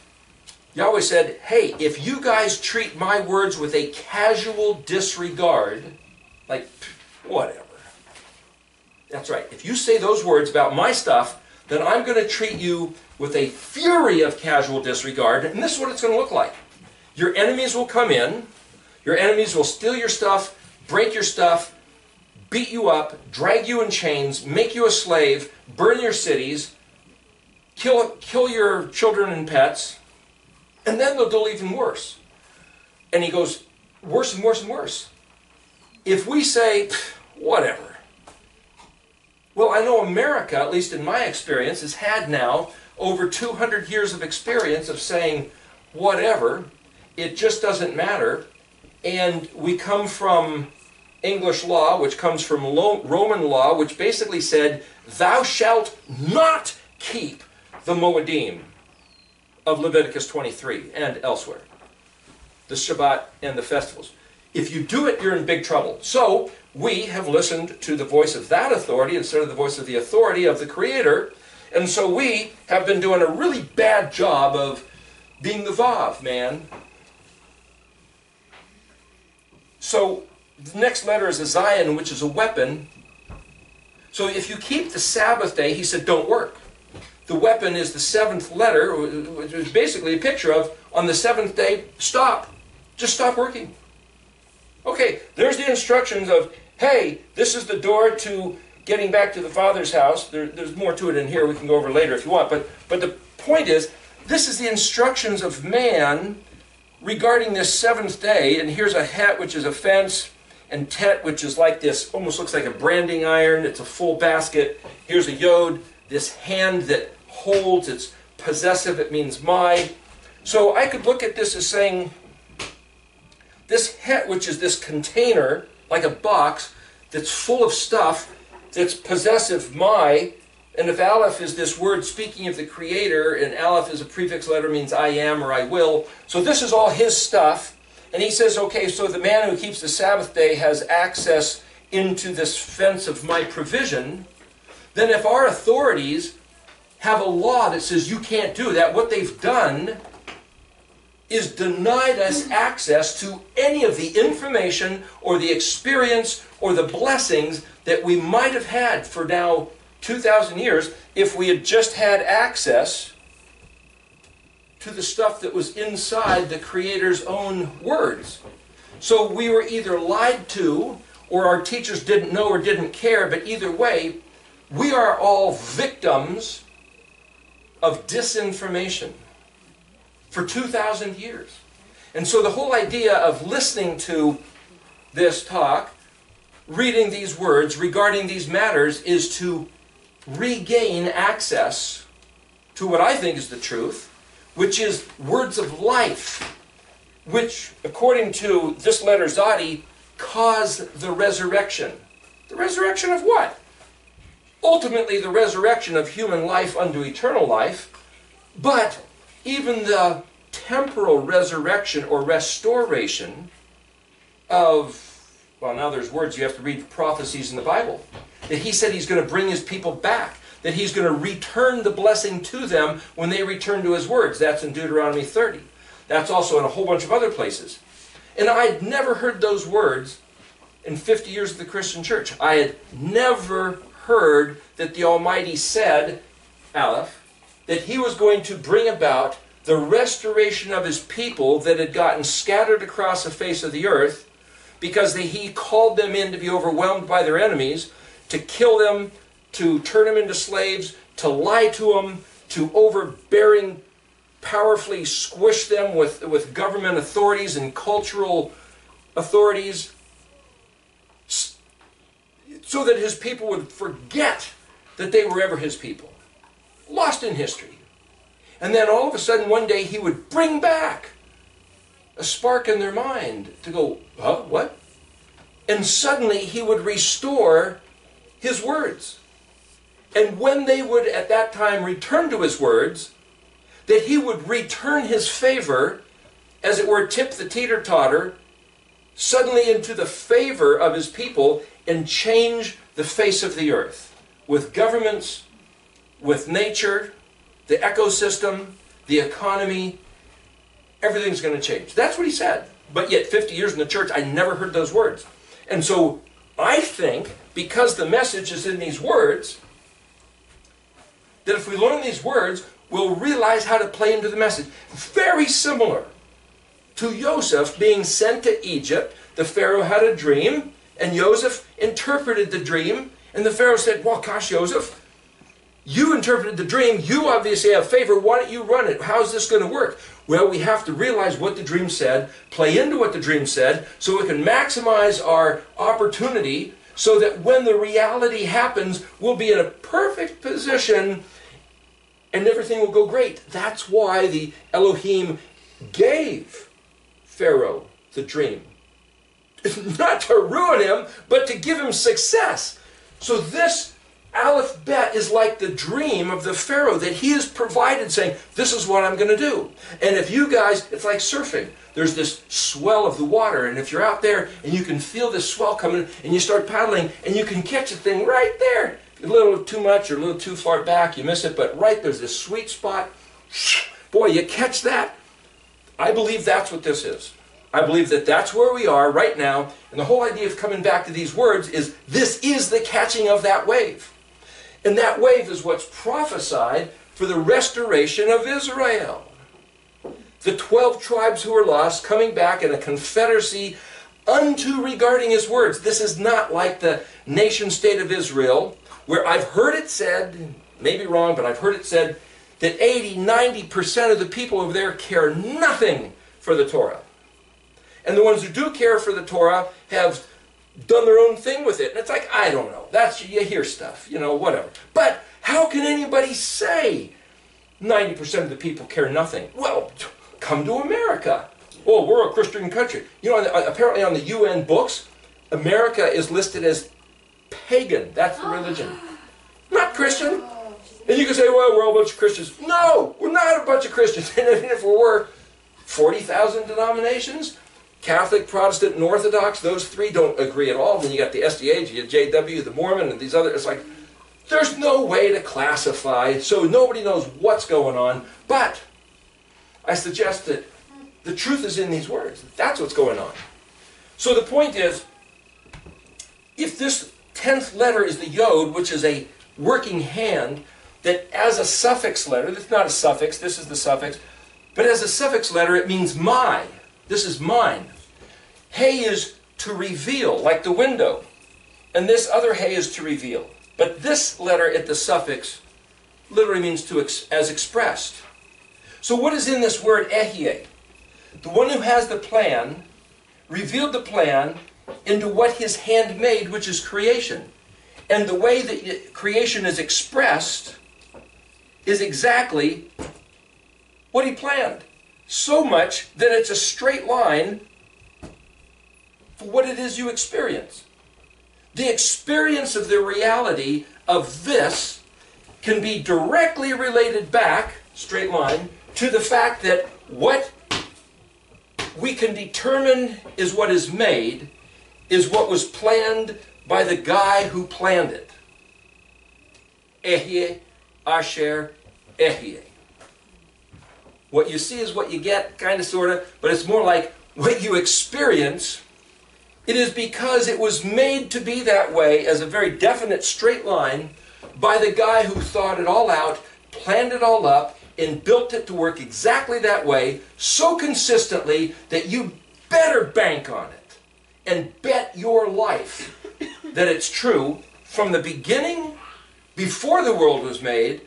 Yahweh said, hey, if you guys treat my words with a casual disregard, like, whatever. That's right. If you say those words about my stuff, then I'm going to treat you with a fury of casual disregard. And this is what it's going to look like. Your enemies will come in. Your enemies will steal your stuff, break your stuff, beat you up, drag you in chains, make you a slave, burn your cities, kill your children and pets, and then they'll do even worse. And he goes, worse and worse and worse. If we say, whatever. Well, I know America, at least in my experience, has had now over 200 years of experience of saying, whatever, it just doesn't matter. And we come from English law, which comes from Roman law, which basically said, thou shalt not keep the Moedim of Leviticus 23 and elsewhere. The Shabbat and the festivals. If you do it, you're in big trouble. So we have listened to the voice of that authority instead of the voice of the authority of the Creator. And so we have been doing a really bad job of being the Vav, man. So the next letter is a Zion, which is a weapon. So if you keep the Sabbath day, he said, don't work. The weapon is the seventh letter, which is basically a picture of, on the seventh day, stop. Just stop working. Okay, there's the instructions of, hey, this is the door to getting back to the Father's house. There's more to it in here we can go over later if you want. But the point is, this is the instructions of man regarding this seventh day. And here's a het, which is a fence, and tet, which is like this, almost looks like a branding iron. It's a full basket. Here's a yod, this hand that holds. It's possessive. It means my. So I could look at this as saying, this het, which is this container, like a box, that's full of stuff, that's possessive, my, and if Aleph is this word speaking of the Creator, and Aleph is a prefix letter, means I am or I will, so this is all his stuff, and he says, okay, so the man who keeps the Sabbath day has access into this fence of my provision, then if our authorities have a law that says you can't do that, what they've done is denied us access to any of the information or the experience or the blessings that we might have had for now 2,000 years if we had just had access to the stuff that was inside the Creator's own words. So we were either lied to, or our teachers didn't know or didn't care, but either way, we are all victims of disinformation for 2,000 years. And so the whole idea of listening to this talk, reading these words regarding these matters, is to regain access to what I think is the truth, which is words of life, which, according to this letter Zadi, cause the resurrection. The resurrection of what? Ultimately, the resurrection of human life unto eternal life, but even the temporal resurrection or restoration of, well, now there's words, you have to read prophecies in the Bible, that he said he's going to bring his people back, that he's going to return the blessing to them when they return to his words. That's in Deuteronomy 30. That's also in a whole bunch of other places. And I'd never heard those words in 50 years of the Christian church. I had never heard that the Almighty said, Aleph, that he was going to bring about the restoration of his people that had gotten scattered across the face of the earth because he called them in to be overwhelmed by their enemies, to kill them, to turn them into slaves, to lie to them, to overbearing, powerfully squish them with government authorities and cultural authorities, so that his people would forget that they were ever his people. Lost in history. And then all of a sudden one day he would bring back a spark in their mind to go, huh, what? And suddenly he would restore his words. And when they would at that time return to his words, that he would return his favor, as it were, tip the teeter-totter, suddenly into the favor of his people and change the face of the earth. With governments, with nature, the ecosystem, the economy, everything's going to change. That's what he said. But yet 50 years in the church, I never heard those words. And so I think, because the message is in these words, that if we learn these words, we'll realize how to play into the message. Very similar to Joseph being sent to Egypt. The Pharaoh had a dream, and Joseph interpreted the dream, and the Pharaoh said, well, gosh, Joseph, you interpreted the dream, you obviously have favor, why don't you run it? How's this going to work? Well, we have to realize what the dream said, play into what the dream said, so we can maximize our opportunity, so that when the reality happens, we'll be in a perfect position and everything will go great. That's why the Elohim gave Pharaoh the dream. Not to ruin him, but to give him success. So this Aleph Bet is like the dream of the Pharaoh that he has provided, saying, this is what I'm going to do. And if you guys, it's like surfing. There's this swell of the water, and if you're out there and you can feel this swell coming, and you start paddling, and you can catch a thing right there. A little too much or a little too far back, you miss it, but right there's this sweet spot. Boy, you catch that. I believe that's what this is. I believe that that's where we are right now, and the whole idea of coming back to these words is this is the catching of that wave. And that wave is what's prophesied for the restoration of Israel. The 12 tribes who were lost coming back in a confederacy unto regarding his words. This is not like the nation state of Israel, where I've heard it said, maybe wrong, but I've heard it said, that 80–90% of the people over there care nothing for the Torah. And the ones who do care for the Torah have done their own thing with it. And it's like, I don't know. That's, you hear stuff, you know, whatever. But how can anybody say 90% of the people care nothing? Well, come to America. Oh, we're a Christian country. You know, apparently on the UN books, America is listed as pagan. That's the religion. Not Christian. And you can say, well, we're all a bunch of Christians. No, we're not a bunch of Christians. And if we were 40,000 denominations, Catholic, Protestant, and Orthodox, those three don't agree at all. Then you got the SDA, you got JW, the Mormon, and these other, it's like There's no way to classify, so nobody knows what's going on. But I suggest that the truth is in these words. That's what's going on. So the point is, if this 10th letter is the yod, which is a working hand, that as a suffix letter, that's not a suffix, this is the suffix, but as a suffix letter it means my. This is mine. Hey is to reveal, like the window. And this other hey is to reveal. But this letter at the suffix literally means to as expressed. So what is in this word ehye? The one who has the plan revealed the plan into what his hand made, which is creation. And the way that creation is expressed is exactly what he planned. So much that it's a straight line for what it is you experience. The experience of the reality of this can be directly related back, straight line, to the fact that what we can determine is what is made is what was planned by the guy who planned it. Ehye, asher, ehye. What you see is what you get, kind of, sort of, but it's more like what you experience. It is because it was made to be that way as a very definite straight line by the guy who thought it all out, planned it all up, and built it to work exactly that way, so consistently that you better bank on it and bet your life that it's true from the beginning, before the world was made,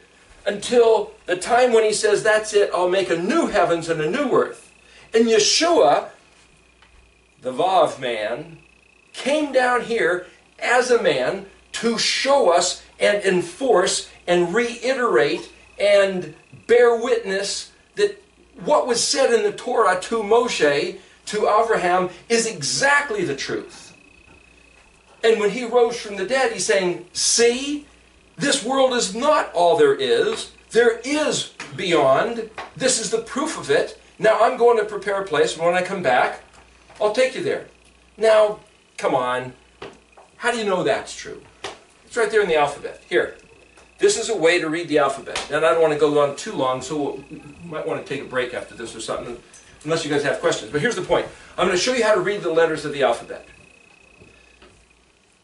until the time when he says, that's it, I'll make a new heavens and a new earth. And Yeshua, the Vav man, came down here as a man to show us and enforce and reiterate and bear witness that what was said in the Torah to Moshe, to Abraham, is exactly the truth. And when he rose from the dead, he's saying, see, this world is not all there is. There is beyond. This is the proof of it. Now I'm going to prepare a place, and when I come back, I'll take you there. Now, come on. How do you know that's true? It's right there in the alphabet. Here. This is a way to read the alphabet. And I don't want to go on too long, so we might want to take a break after this or something, unless you guys have questions. But here's the point. I'm going to show you how to read the letters of the alphabet.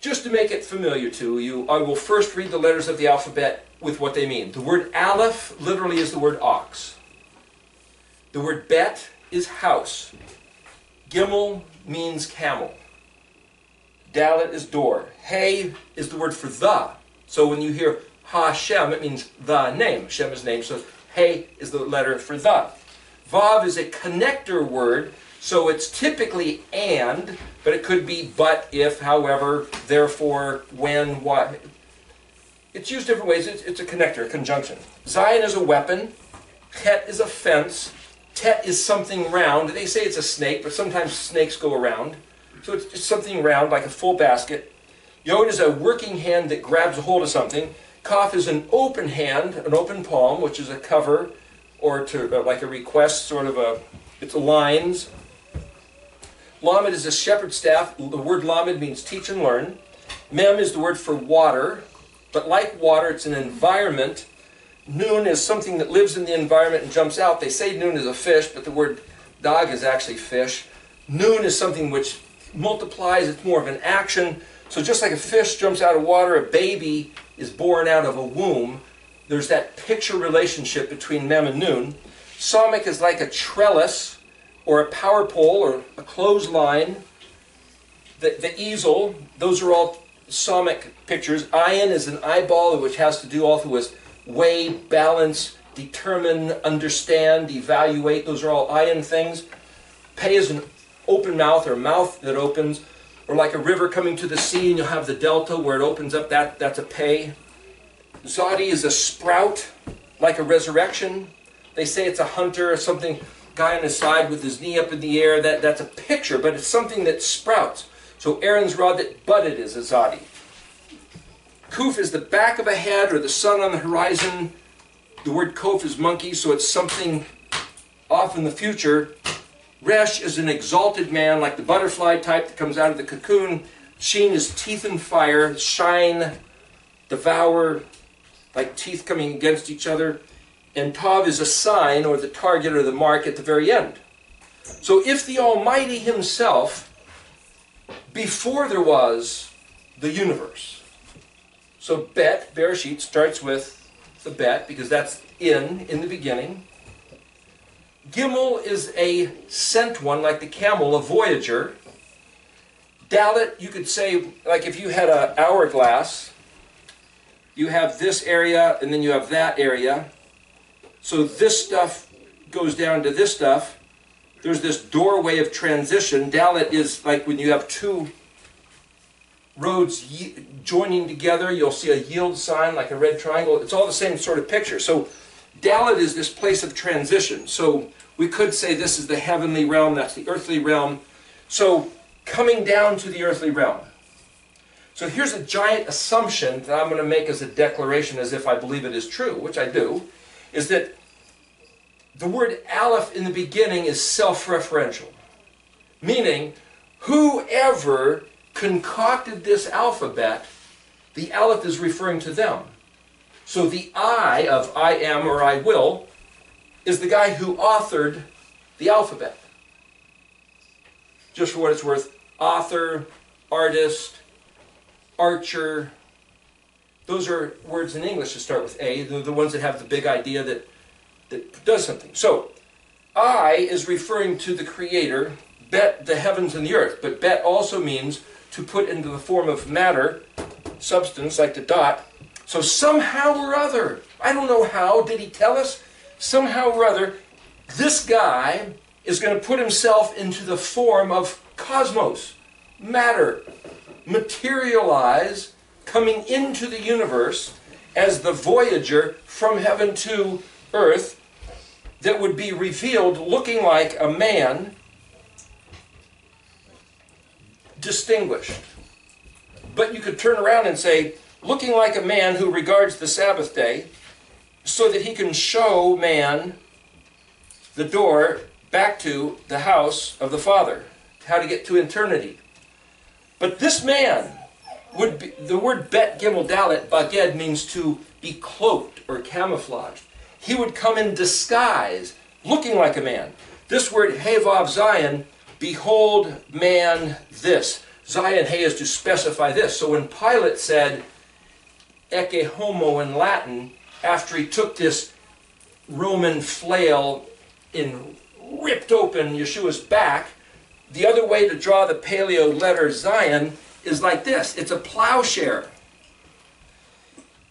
Just to make it familiar to you, I will first read the letters of the alphabet with what they mean. The word aleph literally is the word ox. The word bet is house. Gimel means camel. Dalet is door. Hey is the word for the. So when you hear Hashem, it means the name. Hashem is name, so Hey is the letter for the. Vav is a connector word, so it's typically and, but it could be but, if, however, therefore, when, what. It's used different ways. It's a connector, a conjunction. Zion is a weapon. Het is a fence. Tet is something round. They say it's a snake, but sometimes snakes go around. So it's just something round, like a full basket. Yod is a working hand that grabs a hold of something. Kaf is an open hand, an open palm, which is a cover, or to like a request, sort of a, it's lines. Lamed is a shepherd's staff. The word lamed means teach and learn. Mem is the word for water, but like water, it's an environment. Nun is something that lives in the environment and jumps out. They say nun is a fish, but the word dog is actually fish. Nun is something which multiplies. It's more of an action. So just like a fish jumps out of water, a baby is born out of a womb. There's that picture relationship between Mem and Nun. Samik is like a trellis, or a power pole, or a clothesline. The easel, those are all Samik pictures. Ayin is an eyeball, which has to do also with weigh, balance, determine, understand, evaluate. Those are all ayin things. Pei is an open mouth, or mouth that opens, or like a river coming to the sea, and you'll have the delta where it opens up. That's a pei. Zadi is a sprout, like a resurrection. They say it's a hunter, or something, guy on his side with his knee up in the air. That's a picture, but it's something that sprouts. So Aaron's rod that budded is a zadi. Kuf is the back of a head, or the sun on the horizon. The word kof is monkey, so it's something off in the future. Resh is an exalted man, like the butterfly type that comes out of the cocoon. Sheen is teeth and fire, shine, devour, like teeth coming against each other. And Tav is a sign, or the target, or the mark at the very end. So if the Almighty Himself, before there was the universe, so Bet, Bereshit, starts with the Bet, because that's in the beginning. Gimel is a sent one, like the camel, a voyager. Dalet, you could say, like if you had an hourglass, you have this area, and then you have that area. So this stuff goes down to this stuff. There's this doorway of transition. Dalet is like when you have two roads joining together, you'll see a yield sign like a red triangle. It's all the same sort of picture. So Dalet is this place of transition. So we could say this is the heavenly realm, that's the earthly realm. So coming down to the earthly realm. So here's a giant assumption that I'm going to make as a declaration, as if I believe it is true, which I do, is that the word Aleph in the beginning is self-referential. Meaning, whoever concocted this alphabet, the Aleph is referring to them. So the I of I am or I will is the guy who authored the alphabet. Just for what it's worth, author, artist, archer, those are words in English that start with A. They're the ones that have the big idea that does something. So, I is referring to the Creator, Bet, the heavens and the earth. But Bet also means to put into the form of matter, substance, like the dot. So somehow or other, I don't know how, did He tell us? Somehow or other, this guy is going to put himself into the form of cosmos, matter, materialize, coming into the universe as the voyager from heaven to earth that would be revealed looking like a man, distinguished. But you could turn around and say, looking like a man who regards the Sabbath day so that he can show man the door back to the house of the Father, how to get to eternity. But this man would be, the word Bet Gimel Dalet, Baged, means to be cloaked or camouflaged. He would come in disguise, looking like a man. This word He Vav Zion, behold man this. Zion He is to specify this. So when Pilate said Ecce Homo in Latin, after he took this Roman flail and ripped open Yeshua's back, the other way to draw the paleo letter Zion is like this. It's a plowshare.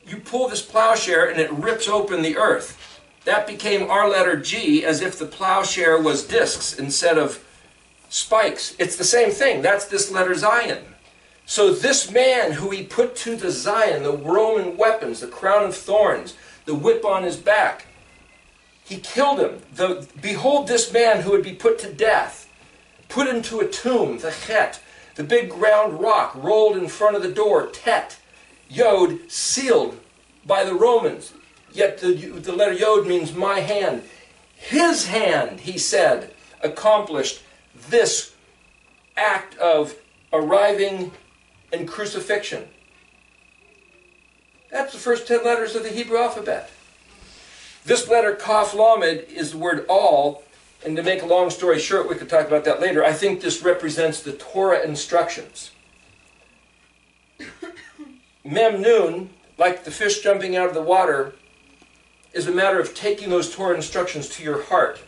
You pull this plowshare and it rips open the earth. That became our letter G, as if the plowshare was discs instead of spikes. It's the same thing. That's this letter Zion. So this man who he put to the Zion, the Roman weapons, the crown of thorns, the whip on his back, he killed him. Behold this man who would be put to death, put into a tomb, the Chet, the big round rock rolled in front of the door, Tet, Yod, sealed by the Romans. Yet the letter Yod means my hand. His hand, he said, accomplished this act of arriving and crucifixion. That's the first 10 letters of the Hebrew alphabet. This letter Kaf Lamed is the word all, and to make a long story short, we could talk about that later. I think this represents the Torah instructions. Mem Nun, like the fish jumping out of the water, is a matter of taking those Torah instructions to your heart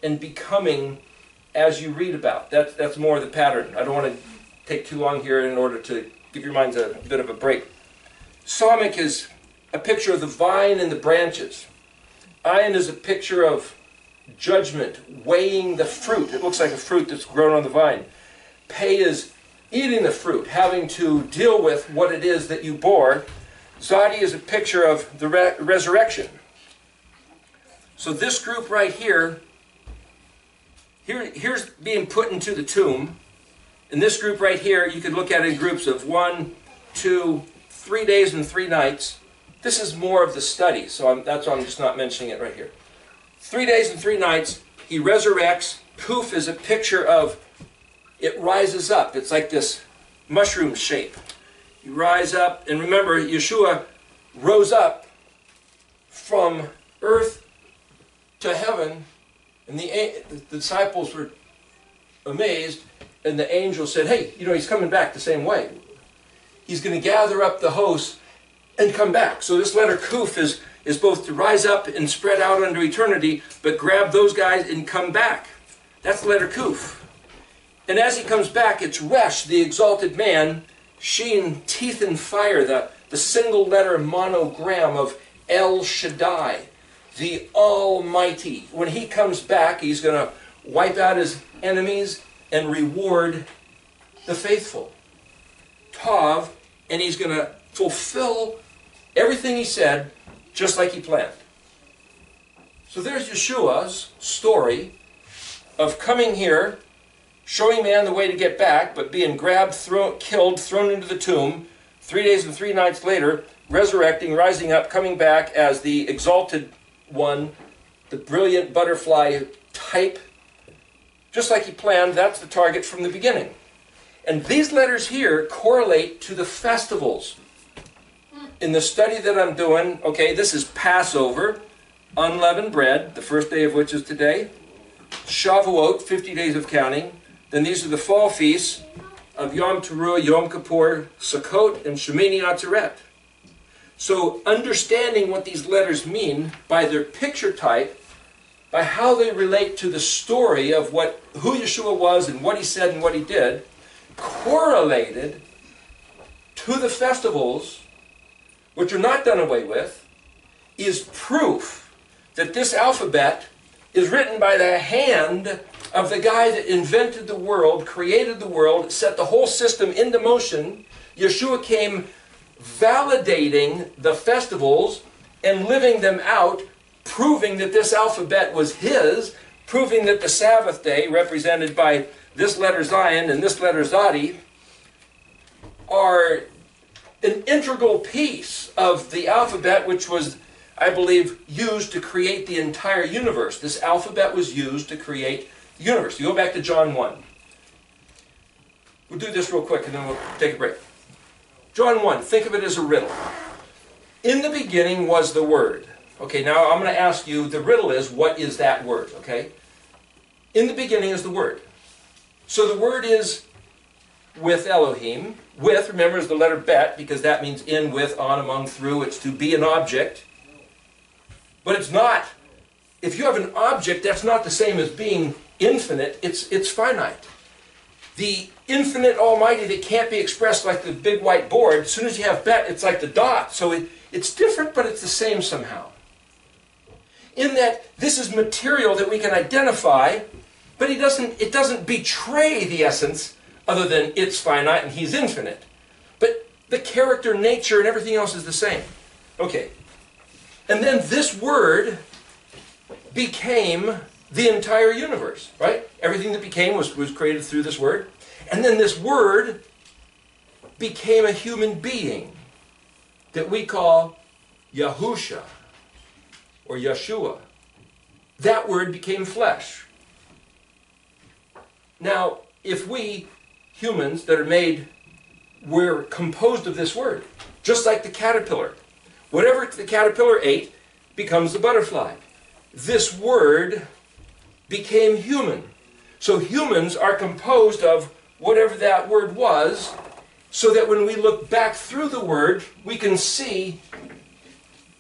and becoming as you read about. That's more the pattern. I don't want to take too long here in order to give your minds a bit of a break. Psalmic is a picture of the vine and the branches. Ayin is a picture of judgment, weighing the fruit. It looks like a fruit that's grown on the vine. Pei is eating the fruit, having to deal with what it is that you bore. Zadi is a picture of the resurrection. So this group right here, here's being put into the tomb. And this group right here, you could look at it in groups of 1, 2, 3 days and 3 nights. This is more of the study, so that's why I'm just not mentioning it right here. 3 days and 3 nights, he resurrects. Poof is a picture of it rises up. It's like this mushroom shape. You rise up, and remember, Yeshua rose up from earth to heaven, and the disciples were amazed, and the angel said, hey, you know, he's coming back the same way. He's going to gather up the hosts and come back. So this letter Kuf is both to rise up and spread out unto eternity, but grab those guys and come back. That's the letter Kuf. And as he comes back, it's Resh, the exalted man, Sheen, teeth and fire, the single letter monogram of El Shaddai, the Almighty. When he comes back, he's going to wipe out his enemies and reward the faithful. Tav, and he's going to fulfill everything he said just like he planned. So there's Yeshua's story of coming here, showing man the way to get back, but being grabbed, killed, thrown into the tomb, 3 days and 3 nights later, resurrecting, rising up, coming back as the exalted one, the brilliant butterfly type. Just like he planned, that's the target from the beginning. And these letters here correlate to the festivals. In the study that I'm doing, okay, this is Passover, unleavened bread, the first day of which is today. Shavuot, 50 days of counting. Then these are the fall feasts of Yom Teruah, Yom Kippur, Sukkot, and Shemini Atzeret. So understanding what these letters mean by their picture type, by how they relate to the story of who Yeshua was and what he said and what he did, correlated to the festivals, which are not done away with, is proof that this alphabet is written by the hand of the guy that invented the world, created the world, set the whole system into motion. Yeshua came validating the festivals and living them out, proving that this alphabet was his, proving that the Sabbath day, represented by this letter Zion and this letter Zadi, are an integral piece of the alphabet, which was, I believe, used to create the entire universe. This alphabet was used to create the universe. You go back to John 1. We'll do this real quick and then we'll take a break. John 1, think of it as a riddle. In the beginning was the Word. Okay, now I'm going to ask you, the riddle is, what is that word? Okay? In the beginning is the Word. So the Word is with Elohim. With, remember, is the letter bet, because that means in, with, on, among, through. It's to be an object. But it's not. If you have an object, that's not the same as being infinite. It's finite. The infinite Almighty that can't be expressed like the big white board, as soon as you have bet, it's like the dot. So it's different, but it's the same somehow. In that this is material that we can identify, but it doesn't betray the essence other than it's finite and he's infinite. But the character, nature, and everything else is the same. Okay. And then this word became the entire universe, right? Everything that became was created through this word. And then this word became a human being that we call Yahusha or Yeshua. That word became flesh. Now, if we humans that are made, we're composed of this word, just like the caterpillar. Whatever the caterpillar ate becomes the butterfly. This word became human. So humans are composed of whatever that word was, so that when we look back through the word, we can see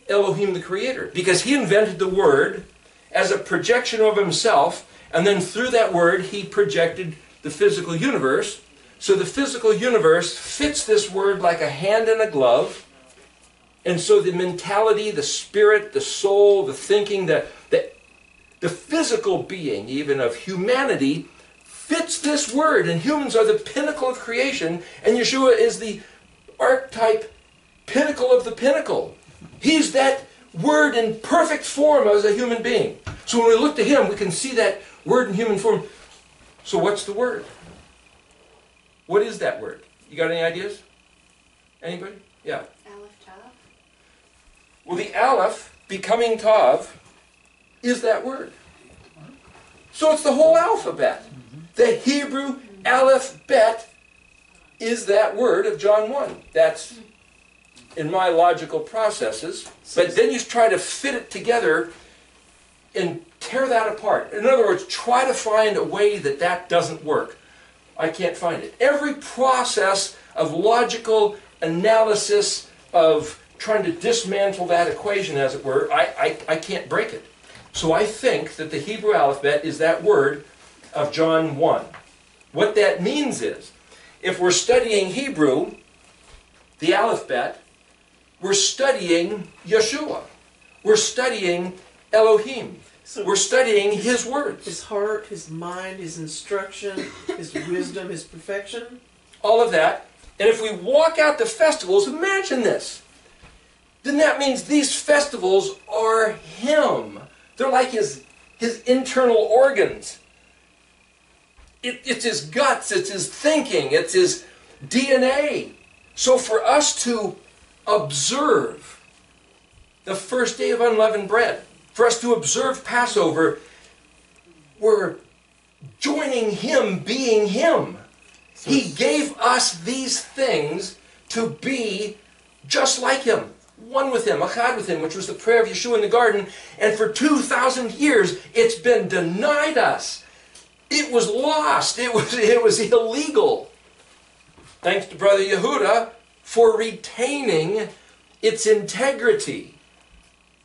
Elohim the Creator. Because he invented the word as a projection of himself, and then through that word he projected the physical universe. So the physical universe fits this word like a hand in a glove. And so the mentality, the spirit, the soul, the thinking, the physical being even of humanity fits this word. And humans are the pinnacle of creation. And Yeshua is the archetype pinnacle of the pinnacle. He's that word in perfect form as a human being. So when we look to him, we can see that word in human form. So what's the word? What is that word? You got any ideas? Anybody? Yeah. Aleph Tav. Well, the Aleph, becoming Tav, is that word. So it's the whole alphabet. The Hebrew Aleph Bet is that word of John 1. That's in my logical processes. But then you try to fit it together and tear that apart. In other words, try to find a way that that doesn't work. I can't find it. Every process of logical analysis, of trying to dismantle that equation, as it were, I can't break it. So I think that the Hebrew alphabet is that word of John 1. What that means is, if we're studying Hebrew, the alphabet, we're studying Yeshua. We're studying Elohim. So We're studying His words. his heart, his mind, his instruction, his wisdom, his perfection. All of that. And if we walk out the festivals, imagine this. Then that means these festivals are Him. They're like His internal organs. It's His guts, it's His thinking, it's His DNA. So for us to observe the first day of unleavened bread, for us to observe Passover, we're joining Him being Him. He gave us these things to be just like Him. One with Him, achad with Him, which was the prayer of Yeshua in the garden. And for 2,000 years, it's been denied us. It was lost. It was illegal. Thanks to Brother Yehuda for retaining its integrity.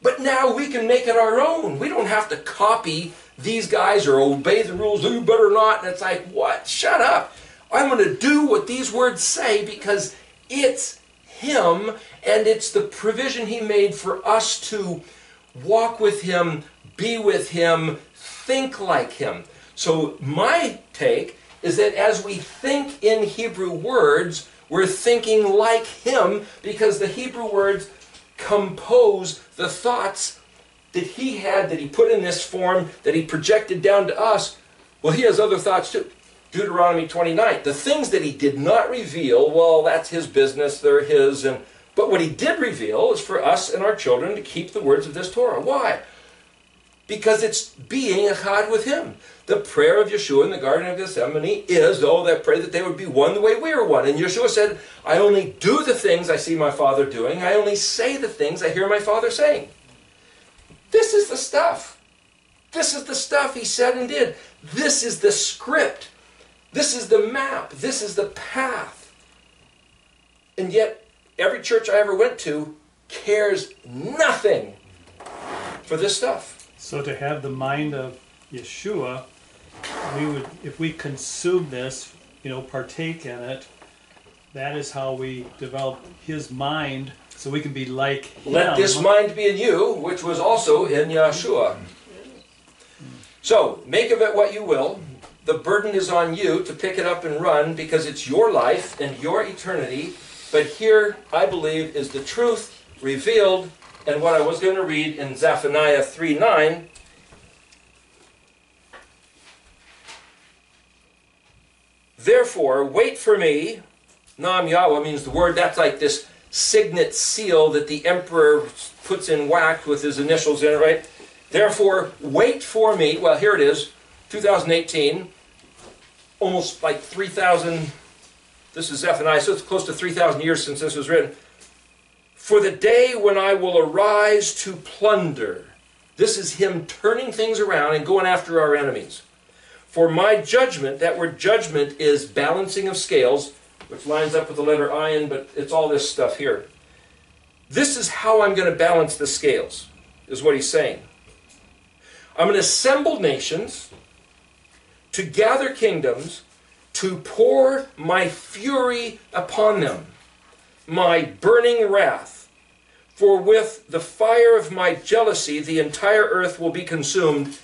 But now we can make it our own. We don't have to copy these guys or obey the rules. You better not. And it's like, what? Shut up. I'm going to do what these words say because it's Him and it's the provision He made for us to walk with Him, be with Him, think like Him. So my take is that as we think in Hebrew words, we're thinking like Him because the Hebrew words compose the thoughts that He had, that He put in this form, that He projected down to us. Well, He has other thoughts too. Deuteronomy 29. The things that He did not reveal, well, that's His business, they're His. But what He did reveal is for us and our children to keep the words of this Torah. Why? Because it's being achad with Him. The prayer of Yeshua in the Garden of Gethsemane is, that pray that they would be one the way we are one. And Yeshua said, I only do the things I see my Father doing. I only say the things I hear my Father saying. This is the stuff. This is the stuff He said and did. This is the script. This is the map. This is the path. And yet, every church I ever went to cares nothing for this stuff. So to have the mind of Yeshua, we would, if we consume this, partake in it, that is how we develop His mind, so we can be like Him. Let this mind be in you, which was also in Yeshua. So, make of it what you will. The burden is on you to pick it up and run because it's your life and your eternity. But here, I believe, is the truth revealed. And what I was going to read in Zephaniah 3:9. Therefore, wait for me. Nam Yahweh means the word. That's like this signet seal that the emperor puts in wax with his initials in it, right? Therefore, wait for me. Well, here it is, 2018. Almost like 3,000. This is Zephaniah, so it's close to 3,000 years since this was written. For the day when I will arise to plunder. This is Him turning things around and going after our enemies. For my judgment, that word judgment is balancing of scales, which lines up with the letter ayin, but it's all this stuff here. This is how I'm going to balance the scales, is what He's saying. I'm going to assemble nations, to gather kingdoms, to pour my fury upon them, my burning wrath. For with the fire of my jealousy, the entire earth will be consumed.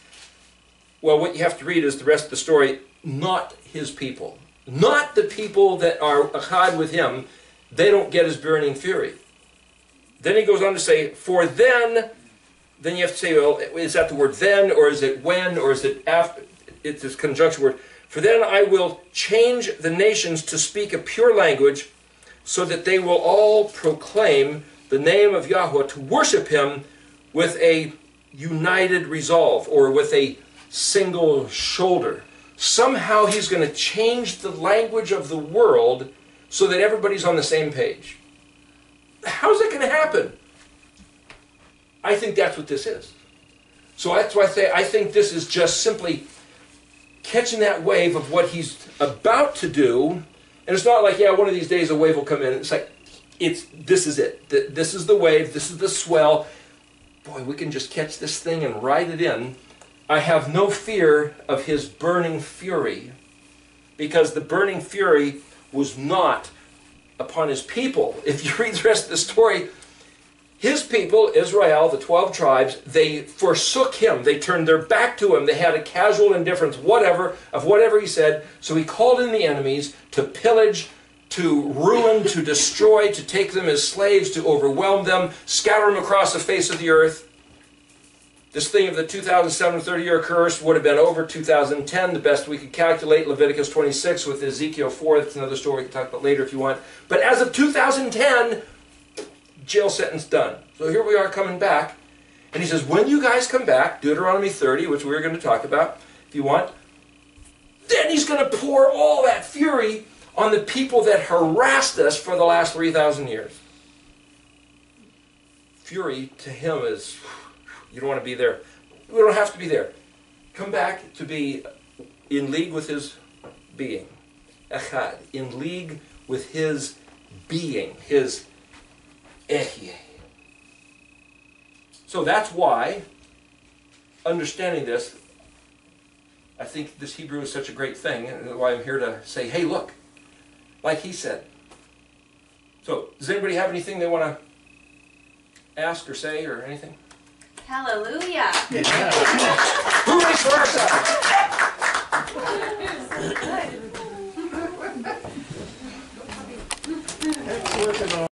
Well, what you have to read is the rest of the story. Not His people. Not the people that are achad with Him. They don't get His burning fury. Then He goes on to say, for then you have to say, well, is that the word then, or is it when, or is it after? It's this conjunction word. For then I will change the nations to speak a pure language, so that they will all proclaim the name of Yahweh, to worship Him with a united resolve, or with a single shoulder. Somehow He's going to change the language of the world so that everybody's on the same page. How's that going to happen? I think that's what this is. So that's why I think this is just simply catching that wave of what he's about to do. And it's not like, yeah, one of these days a wave will come in. It's like, this is it. This is the wave. This is the swell. Boy, we can just catch this thing and ride it in. I have no fear of his burning fury, because the burning fury was not upon his people. If you read the rest of the story, his people, Israel, the 12 tribes, they forsook him. They turned their back to him. They had a casual indifference, of whatever he said. So he called in the enemies to pillage, to ruin, to destroy, to take them as slaves, to overwhelm them, scatter them across the face of the earth. This thing of the 2030-year curse would have been over 2010, the best we could calculate. Leviticus 26 with Ezekiel 4, that's another story we can talk about later if you want. But as of 2010, jail sentence done. So here we are coming back. And he says, when you guys come back, Deuteronomy 30, which we're going to talk about if you want, then he's going to pour all that fury on the people that harassed us for the last 3,000 years. Fury to him is, you don't want to be there. We don't have to be there. Come back to be in league with his being. Echad. In league with his being. His Ehyeh. So that's why, understanding this, I think this Hebrew is such a great thing, and why I'm here to say, hey, look, like he said. So, does anybody have anything they want to ask or say or anything? Hallelujah. Who raised for our side? So good. Excellent.